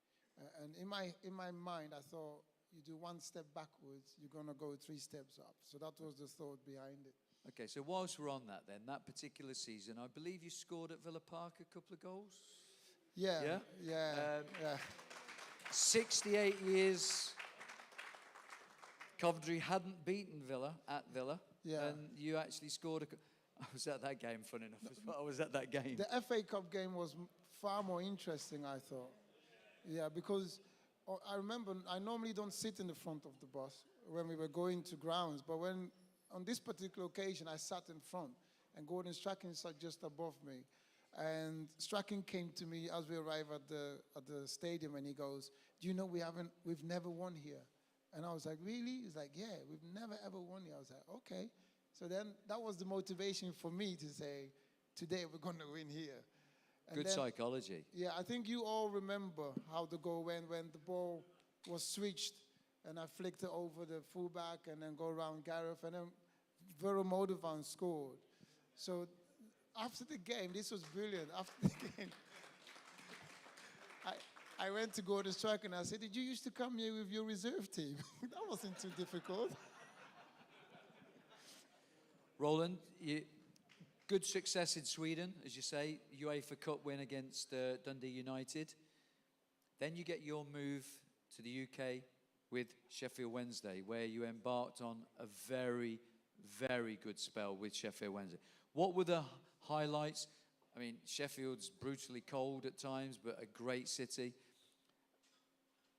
And in my mind, I thought you do 1 step backwards, you're going to go 3 steps up. So that was the thought behind it. Okay, so whilst we're on that then, that particular season, I believe you scored at Villa Park a couple of goals? Yeah. 68 years, Coventry hadn't beaten Villa at Villa, and you actually scored I was at that game, funny enough, as well. I was at that game. The FA Cup game was far more interesting, I thought. Yeah, because I remember I normally don't sit in the front of the bus when we were going to grounds, but when on this particular occasion I sat in front, and Gordon Strachan sat just above me. And Strachan came to me as we arrived at the stadium, and he goes, "Do you know we've never won here?" And I was like, "Really?" He's like, "Yeah, we've never ever won here." I was like, "Okay." So then that was the motivation for me to say, "Today we're going to win here." And Good psychology. Yeah, I think you all remember how the goal went when the ball was switched, and I flicked it over the fullback, and then go around Gareth, and then Vero Modovan scored. So after the game, this was brilliant. After the game, I went to go to strike and I said, did you used to come here with your reserve team? That wasn't too difficult. Roland, good success in Sweden, as you say, UEFA Cup win against Dundee United. Then you get your move to the UK with Sheffield Wednesday, where you embarked on a very, very good spell with Sheffield Wednesday. What were the highlights? I mean, Sheffield's brutally cold at times, but a great city.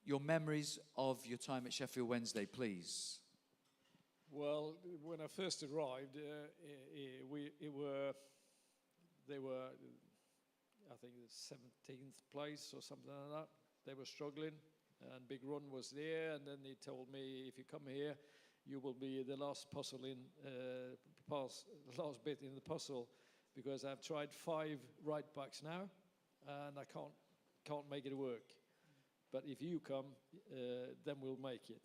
Your memories of your time at Sheffield Wednesday, please. Well, when I first arrived, they were, I think, the 17th place or something like that. They were struggling, and Big Ron was there, and then he told me, if you come here, you will be the last last bit in the puzzle, because I've tried 5 right backs now, and I can't make it work. But if you come, then we'll make it.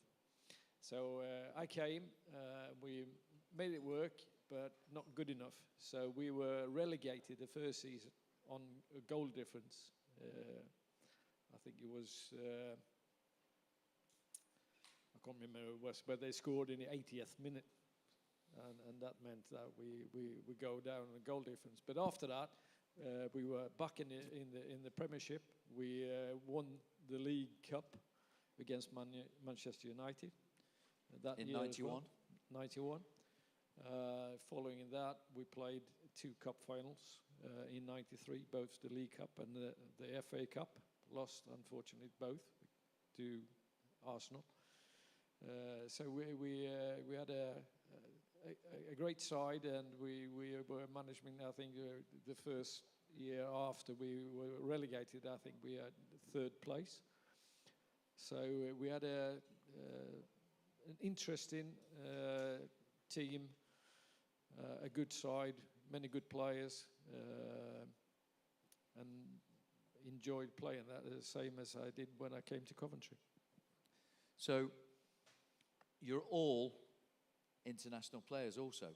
So I came, we made it work, but not good enough. So we were relegated the first season on a goal difference. I think it was, I can't remember who it was, but they scored in the 80th minute. And that meant that we go down on a goal difference. But after that, we were back in the Premiership. We won the League Cup against Manchester United. That in year 91? 91. Following that, we played 2 cup finals in 93, both the League Cup and the FA Cup. Lost, unfortunately, both to Arsenal. So we had a great side, and we were managing, I think, the first year after we were relegated, I think we had 3rd place. So we had an interesting team, a good side, many good players, and enjoyed playing that the same as I did when I came to Coventry. So you're all international players also.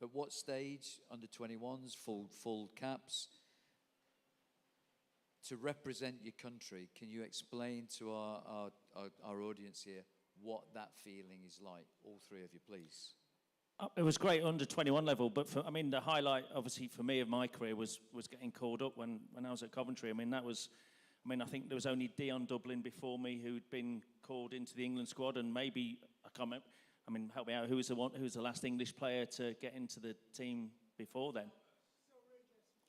At what stage, under 21s, full caps, to represent your country, can you explain to our audience here what that feeling is like, all 3 of you, please? It was great under 21 level, but the highlight, obviously, for me of my career was getting called up when I was at Coventry. I think there was only Dion Dublin before me who'd been called into the England squad, and maybe, I can't remember, help me out, who was the last English player to get into the team before then?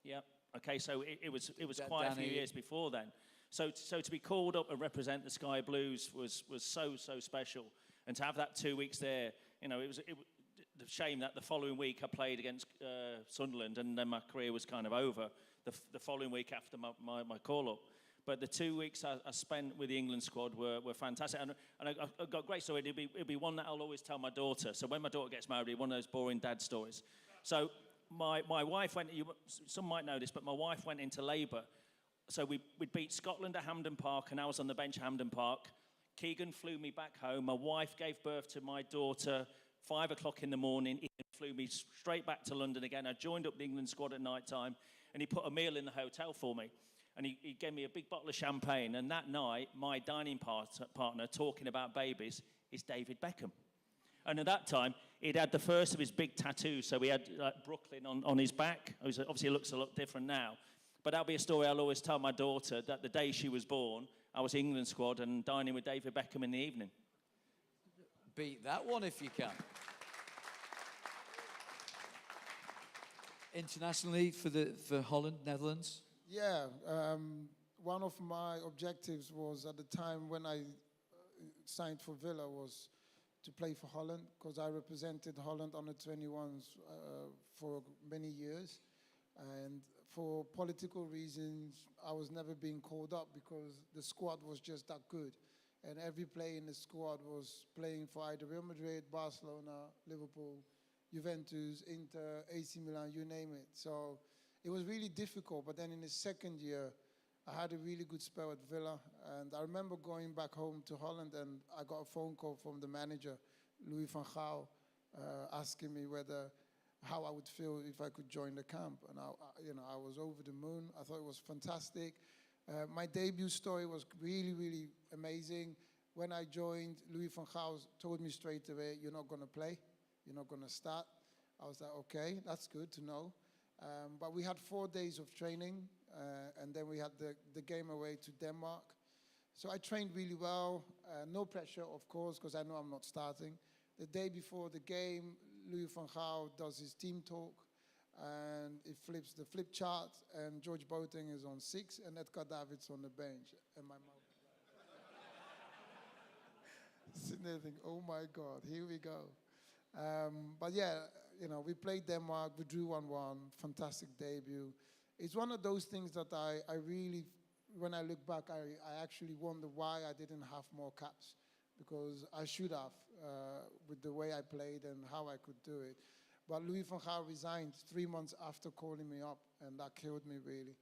Yeah. Okay, so it was quite a few years before then. So to be called up and represent the Sky Blues was so special, and to have that 2 weeks there, it was the shame that the following week I played against Sunderland, and then my career was kind of over the following week after my call up. But the 2 weeks I spent with the England squad were fantastic, and I got a great story. It'll be one that I'll always tell my daughter. So when my daughter gets married, one of those boring dad stories. So my wife went. Some might know this, but my wife went into labour. So we beat Scotland at Hampden Park, and I was on the bench at Hampden Park. Keegan flew me back home. My wife gave birth to my daughter 5 o'clock in the morning. He flew me straight back to London again. I joined up the England squad at night time, and he put a meal in the hotel for me. And he gave me a big bottle of champagne. And that night, my dining partner, talking about babies, is David Beckham. And at that time, he'd had the first of his big tattoos. So he had Brooklyn on his back. Obviously, it looks a lot different now. But that'll be a story I'll always tell my daughter, that the day she was born, I was England squad and dining with David Beckham in the evening. Beat that one if you can. Internationally for Holland, Netherlands? Yeah, one of my objectives was at the time when I signed for Villa was to play for Holland, because I represented Holland under 21s for many years. And for political reasons, I was never being called up because the squad was just that good. And every player in the squad was playing for either Real Madrid, Barcelona, Liverpool, Juventus, Inter, AC Milan, you name it. So it was really difficult. But then in the second year, I had a really good spell at Villa. And I remember going back home to Holland, and I got a phone call from the manager, Louis van Gaal, asking me how I would feel if I could join the camp. And I was over the moon. I thought it was fantastic. My debut story was really, really amazing. When I joined, Louis van Gaal told me straight away, you're not going to play, you're not going to start. I was like, okay, that's good to know. But we had 4 days of training, and then we had the game away to Denmark. So I trained really well, no pressure, of course, because I know I'm not starting. The day before the game, Louis van Gaal does his team talk, and it flips the flip chart, and George Boateng is on 6, and Edgar Davids on the bench, and my mouth. Sitting there thinking, oh my God, here we go. But yeah, we played Denmark, we drew 1-1, fantastic debut. It's one of those things that I really, when I look back, I actually wonder why I didn't have more caps, because I should have, with the way I played and how I could do it. But Louis van Gaal resigned 3 months after calling me up, and that killed me really.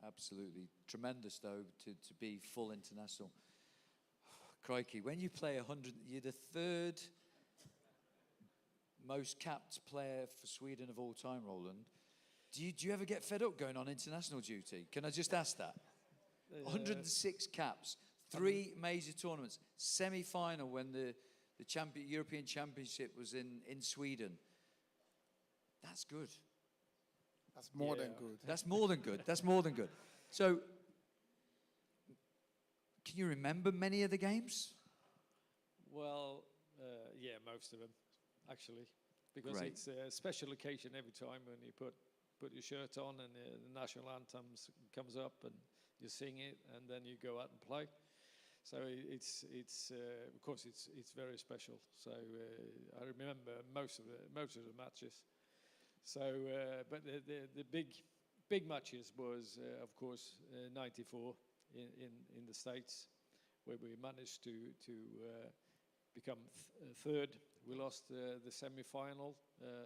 Absolutely. Tremendous, though, to be full international. Crikey, when you play 100, you're the 3rd most capped player for Sweden of all time, Roland. Do you ever get fed up going on international duty? Can I just ask that? 106 caps, 3 major tournaments, semi-final when the European Championship was in Sweden. That's good. That's more than good. That's more than good. That's more than good. So, can you remember many of the games? Well, yeah, most of them, actually, because Great. it's a special occasion every time when you put your shirt on and the national anthem comes up and you sing it, and then you go out and play. So it's of course it's very special. So I remember most of the matches. So but the big matches was of course '94 in the States, where we managed to become third. We lost the semi-final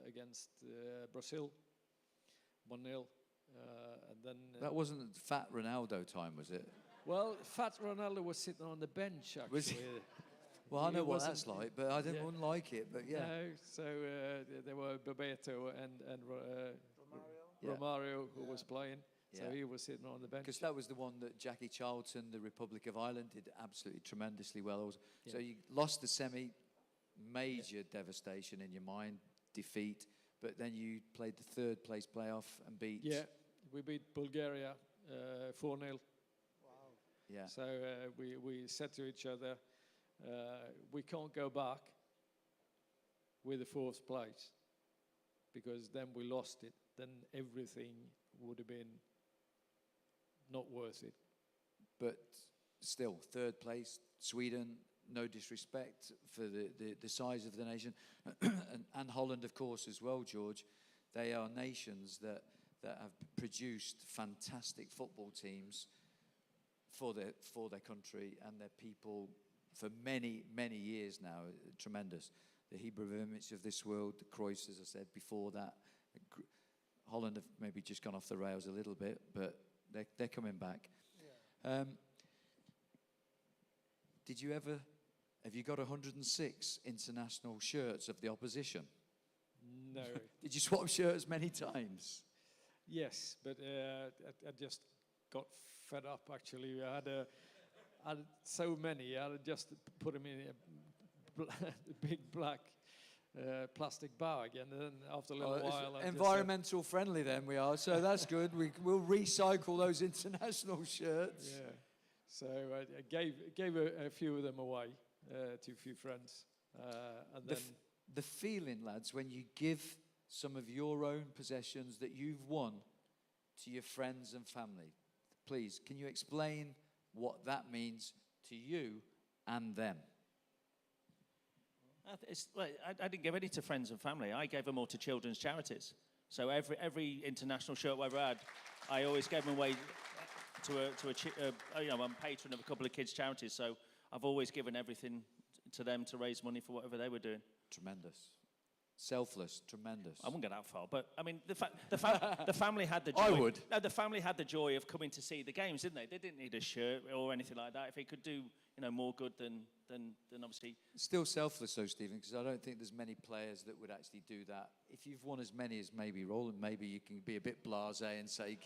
against Brazil, 1-0, and then That wasn't fat Ronaldo time, was it? well, Fat Ronaldo was sitting on the bench actually. Was he? Well, I know what that's like, but I wouldn't like it. But yeah, No, so there were Bebeto and Romario who was playing. So Yeah. he was sitting on the bench. because that was the one that Jackie Charlton, the Republic of Ireland, did absolutely tremendously well. Also. So you lost the semi, major devastation in your mind, defeat. But then you played the 3rd place playoff and beat. Yeah, we beat Bulgaria 4-0. Yeah. So we said to each other, we can't go back with the 4th place, because then we lost it. Then everything would have been not worth it. But still, 3rd place, Sweden, no disrespect for the size of the nation. and Holland, of course, as well, George. They are nations that have produced fantastic football teams for their country and their people for many, many years now. Tremendous. The Ibrahimovic of this world, the Cruyff, as I said before that. Holland have maybe just gone off the rails a little bit, but they're coming back. Yeah. Have you got 106 international shirts of the opposition? No. Did you swap shirts many times? Yes, but I just got fed up actually. I had so many. I had just put them in a big black plastic bag, and then after a little while, environmental friendly. Then we are, so that's good. We'll recycle those international shirts. Yeah. So I gave a few of them away to a few friends, and then the feeling, lads, when you give some of your own possessions that you've won to your friends and family. Please, can you explain what that means to you and them? I didn't give any to friends and family. I gave them all to children's charities. So every international shirt I ever had, I always gave them away I'm patron of a couple of kids' charities. So I've always given everything to them to raise money for whatever they were doing. Tremendous. Selfless, tremendous. I wouldn't go that far, but I mean, the family had the joy. I would. No, the family had the joy of coming to see the games, didn't they? They didn't need a shirt or anything like that. If it could do, more good than obviously. Still selfless, though, Stephen, because I don't think there's many players that would actually do that. If you've won as many as maybe Roland, maybe you can be a bit blasé and say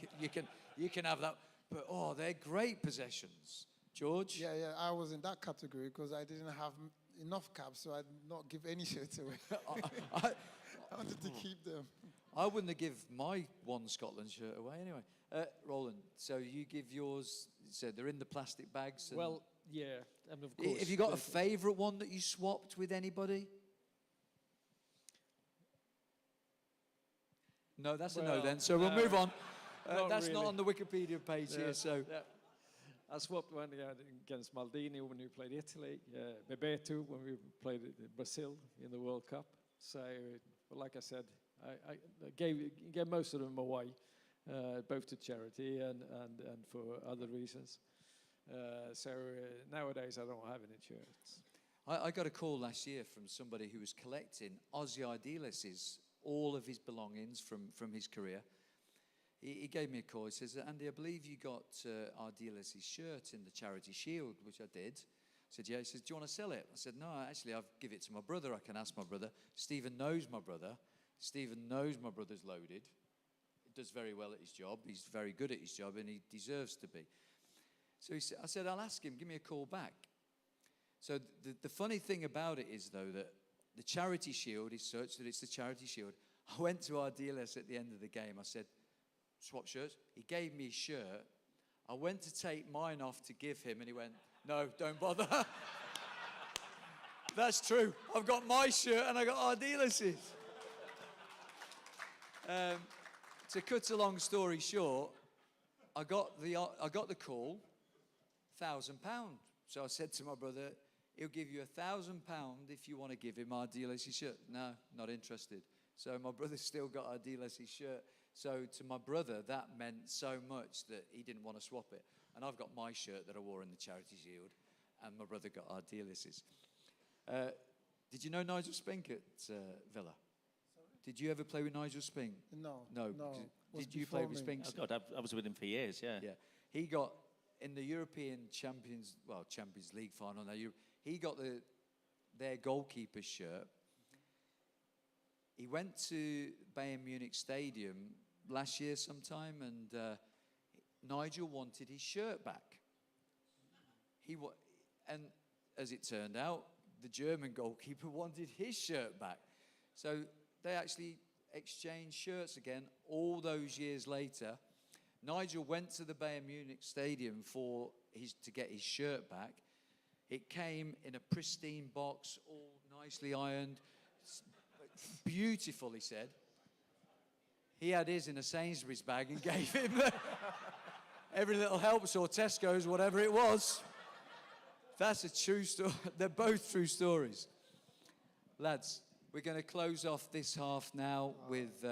you can have that. But, oh, they're great possessions. George? Yeah, I was in that category because I didn't have enough caps, so I'd not give any shirts away. I, I wanted to keep them. I wouldn't have give my one Scotland shirt away anyway. Roland, so you give yours, so they're in the plastic bags. And Well, yeah, and of course. have you got a the- favourite one that you swapped with anybody? No, that's a no Well, then. So we'll move on. not That's not really. on the Wikipedia page Yeah, here. So yeah. I swapped one against Maldini when we played Italy, Bebeto when we played Brazil in the World Cup. So, like I said, I gave most of them away, both to charity and for other reasons. Nowadays I don't have any shirts. I got a call last year from somebody who was collecting Ozzy Ardiles' all of his belongings from his career. He gave me a call. He says, Andy, I believe you got Ardiles' shirt in the Charity Shield, which I did. I said, yeah. He says, do you want to sell it? I said, no, actually, I'll give it to my brother. I can ask my brother. Stephen knows my brother. Stephen knows my brother's loaded. He does very well at his job. He's very good at his job, and he deserves to be. So I said, I'll ask him. Give me a call back. So the funny thing about it is, though, that the Charity Shield is such that it's the Charity Shield. I went to Ardiles at the end of the game. I said, swap shirts. He gave me his shirt. I went to take mine off to give him, and he went, no, don't bother. That's true. I've got my shirt and I got Ardiles'. To cut a long story short, I got the call, £1,000. So I said to my brother, he'll give you £1,000 if you want to give him Ardiles' shirt. No, not interested. So my brother still got Ardiles' shirt. So to my brother, that meant so much that he didn't want to swap it. And I've got my shirt that I wore in the Charity Shield, and my brother got Ardiles'. Did you know Nigel Spink at Villa? Did you ever play with Nigel Spink? No. No. Was Did you play before with me. Spink? Oh, God, I was with him for years, yeah. Yeah. He got in the European Champions League final. Now, he got their goalkeeper's shirt. He went to Bayern Munich Stadium last year sometime, and Nigel wanted his shirt back. And as it turned out, the German goalkeeper wanted his shirt back. So they actually exchanged shirts again all those years later. Nigel went to the Bayern Munich Stadium to get his shirt back. It came in a pristine box, all nicely ironed. Beautiful, he said. He had his in a Sainsbury's bag and gave him every little helps or Tesco's, whatever it was. That's a true story. They're both true stories. Lads, we're going to close off this half now with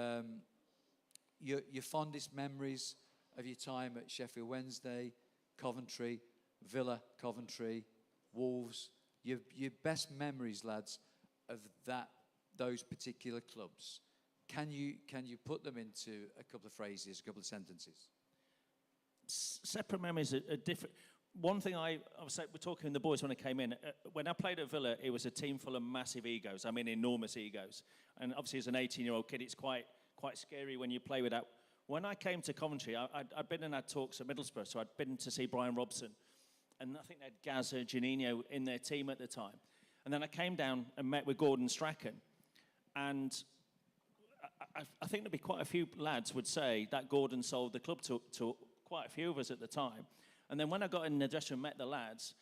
your fondest memories of your time at Sheffield Wednesday, Coventry, Villa, Coventry, Wolves. Your best memories, lads, of those particular clubs. Can you put them into a couple of phrases, a couple of sentences? Separate memories are different. One thing I was saying, we're talking to the boys when I came in. When I played at Villa, it was a team full of massive egos. I mean, enormous egos. And obviously, as an 18-year-old kid, it's quite scary when you play with that. When I came to Coventry, I'd been and had talks at Middlesbrough, so I'd been to see Brian Robson. And I think they had Gazza, Janino in their team at the time. And then I came down and met with Gordon Strachan. And I think there'd be quite a few lads would say that Gordon sold the club to quite a few of us at the time. And then when I got in the dressing room and met the lads,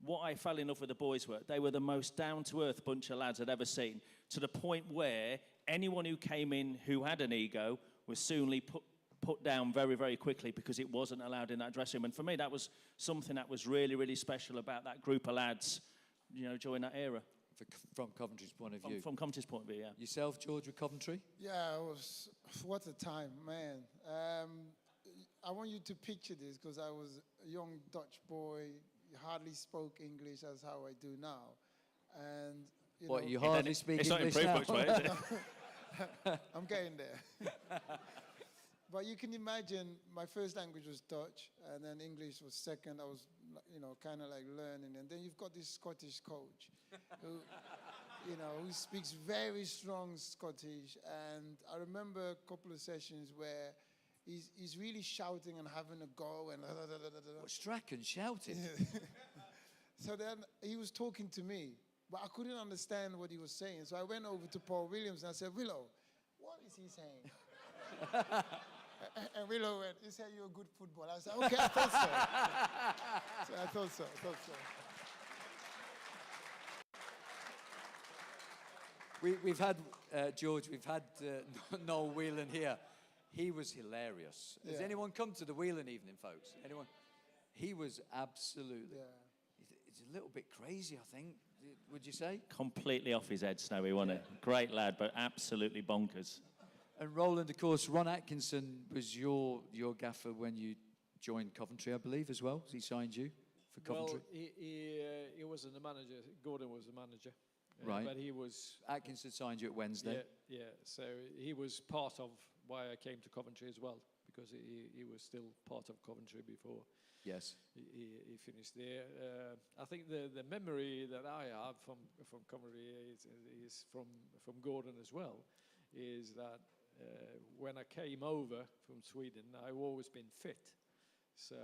what I fell in love with the boys were, they were the most down-to-earth bunch of lads I'd ever seen, to the point where anyone who came in who had an ego was soonly put down very, very quickly because it wasn't allowed in that dressing room. And for me, that was something that was really, really special about that group of lads, during that era. From Coventry's point of view. From Coventry's point of view, yeah. Yourself, George, with Coventry? Yeah, what a time, man. I want you to picture this because I was a young Dutch boy, hardly spoke English as how I do now. And, You hardly speak English English now? It's not now? improved much, right, is it? I'm getting there. But you can imagine my first language was Dutch, and then English was second. I was, kind of like learning. And then you've got this Scottish coach who, who speaks very strong Scottish. And I remember a couple of sessions where he's really shouting and having a go and What, Strachan shouting? So then he was talking to me, but I couldn't understand what he was saying. So I went over to Paul Williams and I said, Willow, what is he saying? And Willow went, he said, you're a good footballer. I said, okay, I thought so. I thought so. We've had, George, we've had Noel Whelan here. He was hilarious. Has Yeah. anyone come to the Whelan evening, folks? Anyone? He was absolutely, Yeah. he's a little bit crazy, I think, would you say? Completely off his head, Snowy, wasn't he? Great lad, but absolutely bonkers. And Roland, of course, Ron Atkinson was your gaffer when you joined Coventry, I believe, as well. He signed you for Coventry. Well, he wasn't the manager. Gordon was the manager. Right. But he was... Atkinson signed you at Wednesday. Yeah. So he was part of why I came to Coventry as well, because he was still part of Coventry before Yes. he finished there. I think the memory that I have from Coventry is from Gordon as well, is that when I came over from Sweden, I've always been fit. So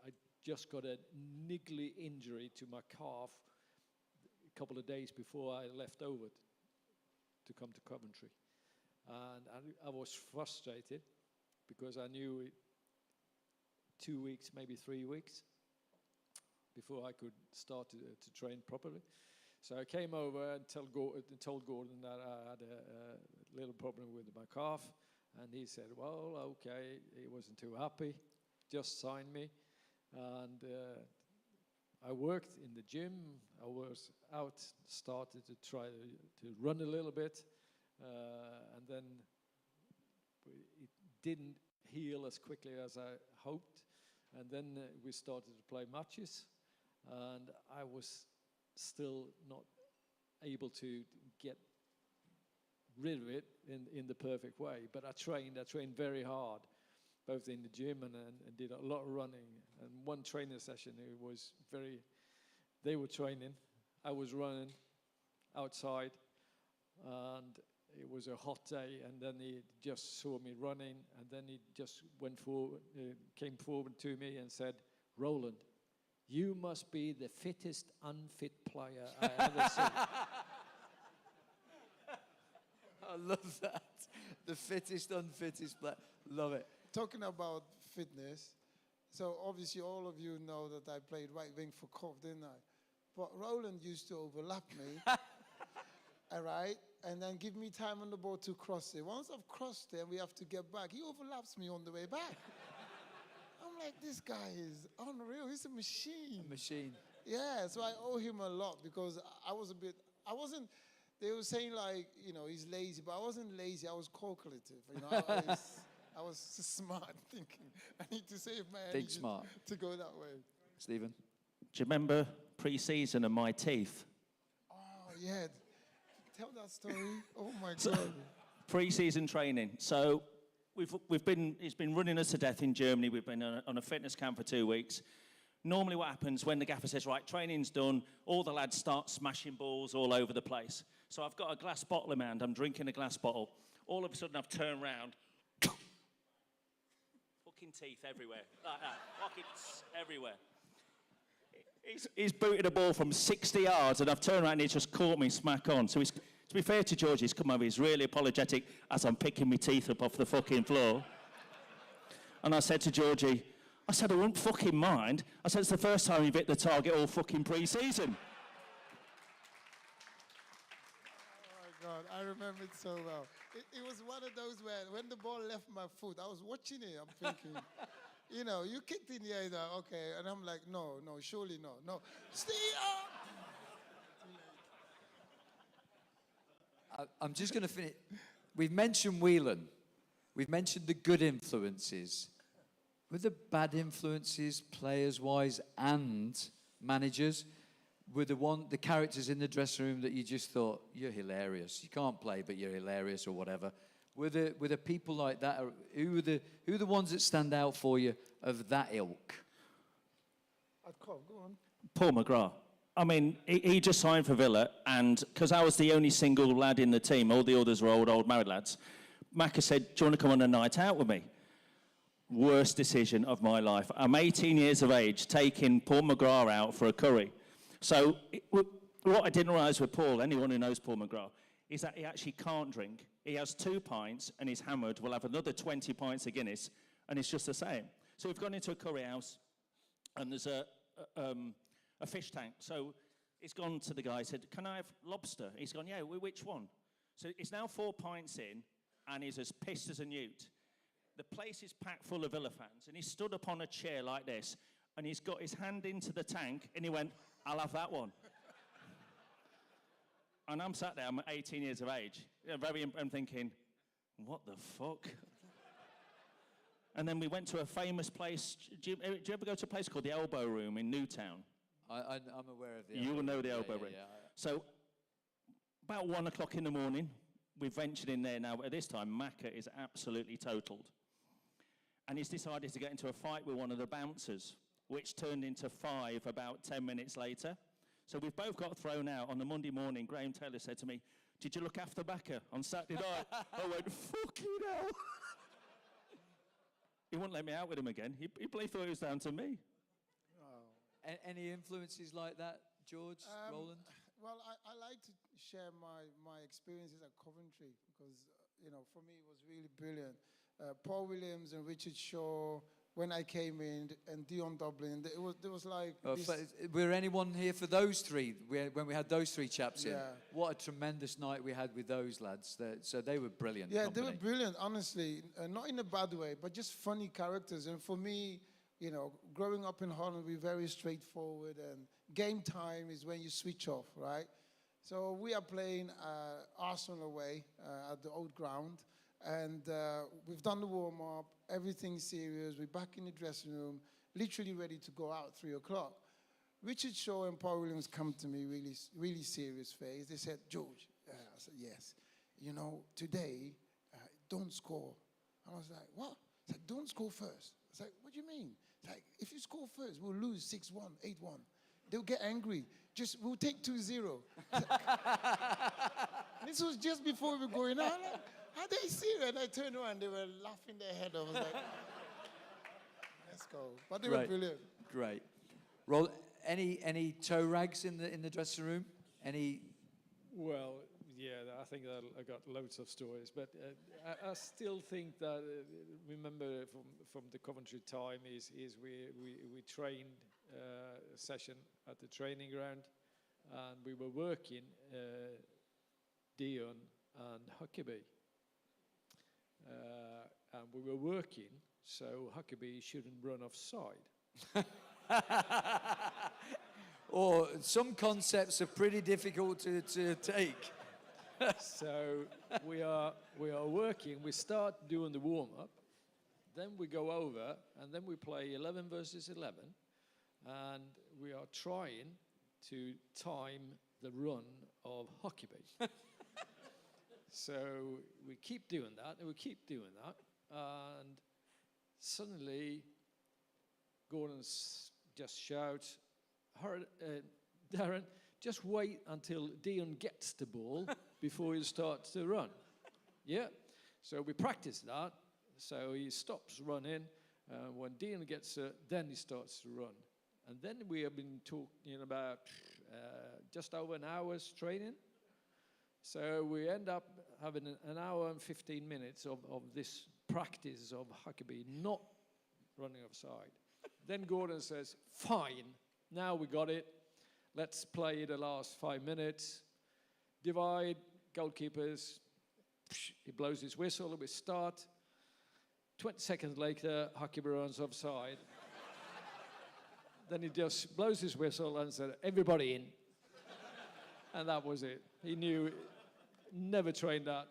I just got a niggly injury to my calf a couple of days before I left over to come to Coventry. And I was frustrated because I knew 2 weeks, maybe 3 weeks before I could start to train properly. So I came over and told Gordon that I had a little problem with my calf, and he said, well, okay, he wasn't too happy, just sign me. And I worked in the gym, I was out, started to try to run a little bit, and then it didn't heal as quickly as I hoped. And then we started to play matches, and I was still not able to get rid of it in the perfect way. But I trained very hard, both in the gym and did a lot of running. And one training session, they were training, I was running outside, and it was a hot day, and then he just saw me running, and then he just came forward to me and said, Roland, you must be the fittest unfit player I ever seen. I love that. The fittest, unfittest player. Love it. Talking about fitness, so obviously all of you know that I played right wing for Cov, didn't I? But Roland used to overlap me, all right, and then give me time on the ball to cross it. Once I've crossed it and we have to get back, he overlaps me on the way back. I'm like, this guy is unreal. He's a machine. A machine. Yeah, so I owe him a lot because I wasn't, they were saying like, he's lazy, but I wasn't lazy, I was calculative. I was smart thinking, I need to save my energy Think smart. to go that way. Stephen? Do you remember pre-season and my teeth? Oh, yeah. Tell that story. Oh, my God. Pre-season training. So he's been running us to death in Germany. We've been on a fitness camp for 2 weeks. Normally what happens when the gaffer says, right, training's done, all the lads start smashing balls all over the place. So I've got a glass bottle in my hand, I'm drinking a glass bottle. All of a sudden I've turned round. Fucking teeth everywhere, like that, pockets everywhere. He's booted a ball from 60 yards and I've turned around and he's just caught me smack on. So to be fair to George, he's come over, he's really apologetic as I'm picking my teeth up off the fucking floor. And I said to Georgie, I said, I won't fucking mind. I said, it's the first time you've hit the target all fucking pre-season. Oh, my God. I remember it so well. It was one of those where when the ball left my foot, I was watching it. I'm thinking, you kicked in the air, okay. And I'm like, no, surely no. Stay up! I'm just going to finish. We've mentioned Whelan. We've mentioned the good influences. Were the bad influences, players-wise and managers, were the characters in the dressing room that you just thought, you're hilarious. You can't play, but you're hilarious or whatever. Were there people like that? Who are the ones that stand out for you of that ilk? Go on. Paul McGrath. I mean, he just signed for Villa, and because I was the only single lad in the team, all the others were old married lads, Macca said, do you want to come on a night out with me? worst decision of my life. I'm 18 years of age, taking Paul McGrath out for a curry. So what I didn't realise with Paul, anyone who knows Paul McGrath, is that he actually can't drink. He has 2 pints and he's hammered. We'll have another 20 pints of Guinness, and it's just the same. So we've gone into a curry house, and there's a fish tank. So he's gone to the guy, said, "Can I have lobster?" He's gone, "Yeah, which one?" So it's now 4 pints in, and he's as pissed as a newt. The place is packed full of Villa fans, and he stood up on a chair like this, and he's got his hand into the tank, and he went, "I'll have that one." And I'm sat there, I'm 18 years of age, I'm thinking, what the fuck? And then we went to a famous place. Do you ever go to a place called the Elbow Room in Newtown? I'm aware of the You will know the Elbow Room. Yeah. So about 1 o'clock in the morning, we've ventured in there now. At this time, Macca is absolutely totaled. And he's decided to get into a fight with one of the bouncers, which turned into 5 about 10 minutes later. So we've both got thrown out. On the Monday morning, Graham Taylor said to me, "Did you look after Macca on Saturday night?" I went, "Fucking hell." He wouldn't let me out with him again. He thought it was down to me. Any influences like that, George, Roland? Well, I like to share my experiences at Coventry because, for me it was really brilliant. Paul Williams and Richard Shaw, when I came in, and Dion Dublin, there was like Were anyone here for those three, when we had those 3 chaps in? Yeah. What a tremendous night we had with those lads. So they were brilliant. Yeah, company. they were brilliant, honestly. Not in a bad way, but just funny characters. And for me, growing up in Holland, we're very straightforward, and game time is when you switch off, right? So we are playing Arsenal away at the old ground, and we've done the warm-up, everything's serious, we're back in the dressing room, literally ready to go out 3 o'clock. Richard Shaw and Paul Williams come to me, really, really serious face. They said, "George," I said, "Yes, today, don't score." And I was like, "What?" He said, "Don't score first." I was like, "What do you mean?" It's like, "If you score first, we'll lose 6-1, 8-1. They'll get angry. We'll take 2-0. This was just before we were going out. I'm like, "Are they serious?" And I turned around, they were laughing their head off. I was like, let's go. But they were brilliant. Great. Roland, any toe rags in the dressing room? Any? Well, yeah, I think that I got loads of stories, but I still think that remember from the Coventry time is we trained a session at the training ground, and we were working Dion and Huckabee, and we were working so Huckabee shouldn't run offside. Or some concepts are pretty difficult to take. So we are working. We start doing the warm-up, then we go over, and then we play 11 versus 11, and we are trying to time the run of Huckabee. So we keep doing that, and suddenly Gordon just shouts, "Darren, just wait until Dion gets the ball before he starts to run." Yeah, so we practice that. So he stops running. When Dion gets it, then he starts to run. And then we have been talking about just over an hour's training. So we end up having an hour and 15 minutes of this practice of Huckabee not running offside. Then Gordon says, "Fine, now we got it. Let's play the last 5 minutes. Divide, goalkeepers." He blows his whistle, we start. 20 seconds later, Huckabee runs offside. Then he just blows his whistle and said, "Everybody in." And that was it. He knew, never trained that.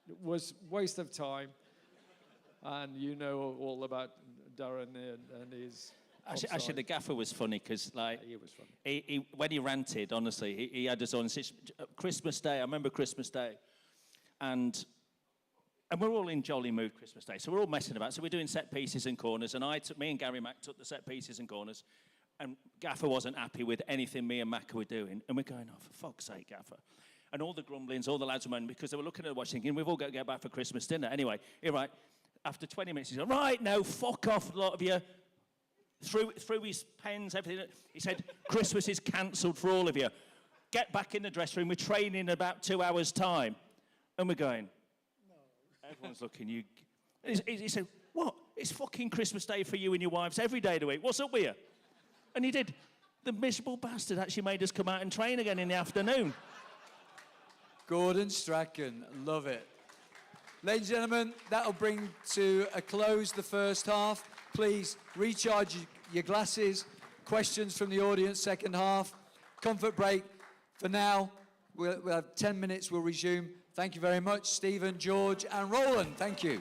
It was waste of time. And you know all about Darren and his... Actually, the gaffer was funny because, He was funny. he when he ranted, honestly, he had his own Christmas Day. I remember Christmas Day, and we're all in jolly mood Christmas Day, so we're all messing about. So we're doing set pieces and corners, and me and Gary Mack took the set pieces and corners, and Gaffer wasn't happy with anything me and Mack were doing, and we're going, "Oh, for fuck's sake, Gaffer!" And all the grumblings, all the lads were moaning because they were looking at the watch thinking, "We've all got to get back for Christmas dinner." Anyway, you're right. after 20 minutes, he said, right, now, fuck off, a lot of you. Threw his pens, everything. He said, Christmas is cancelled for all of you. Get back in the dressing room. We're training in about 2 hours' time. And we're going, no. Everyone's looking. You. He said, what? It's fucking Christmas Day for you and your wives every day of the week. What's up with you? And he did. The miserable bastard actually made us come out and train again in the afternoon. Gordon Strachan, love it. Ladies and gentlemen, that'll bring to a close the first half. Please recharge your glasses. Questions from the audience, second half. Comfort break. For now, we'll have 10 minutes, we'll resume. Thank you very much, Stephen, George, and Roland. Thank you.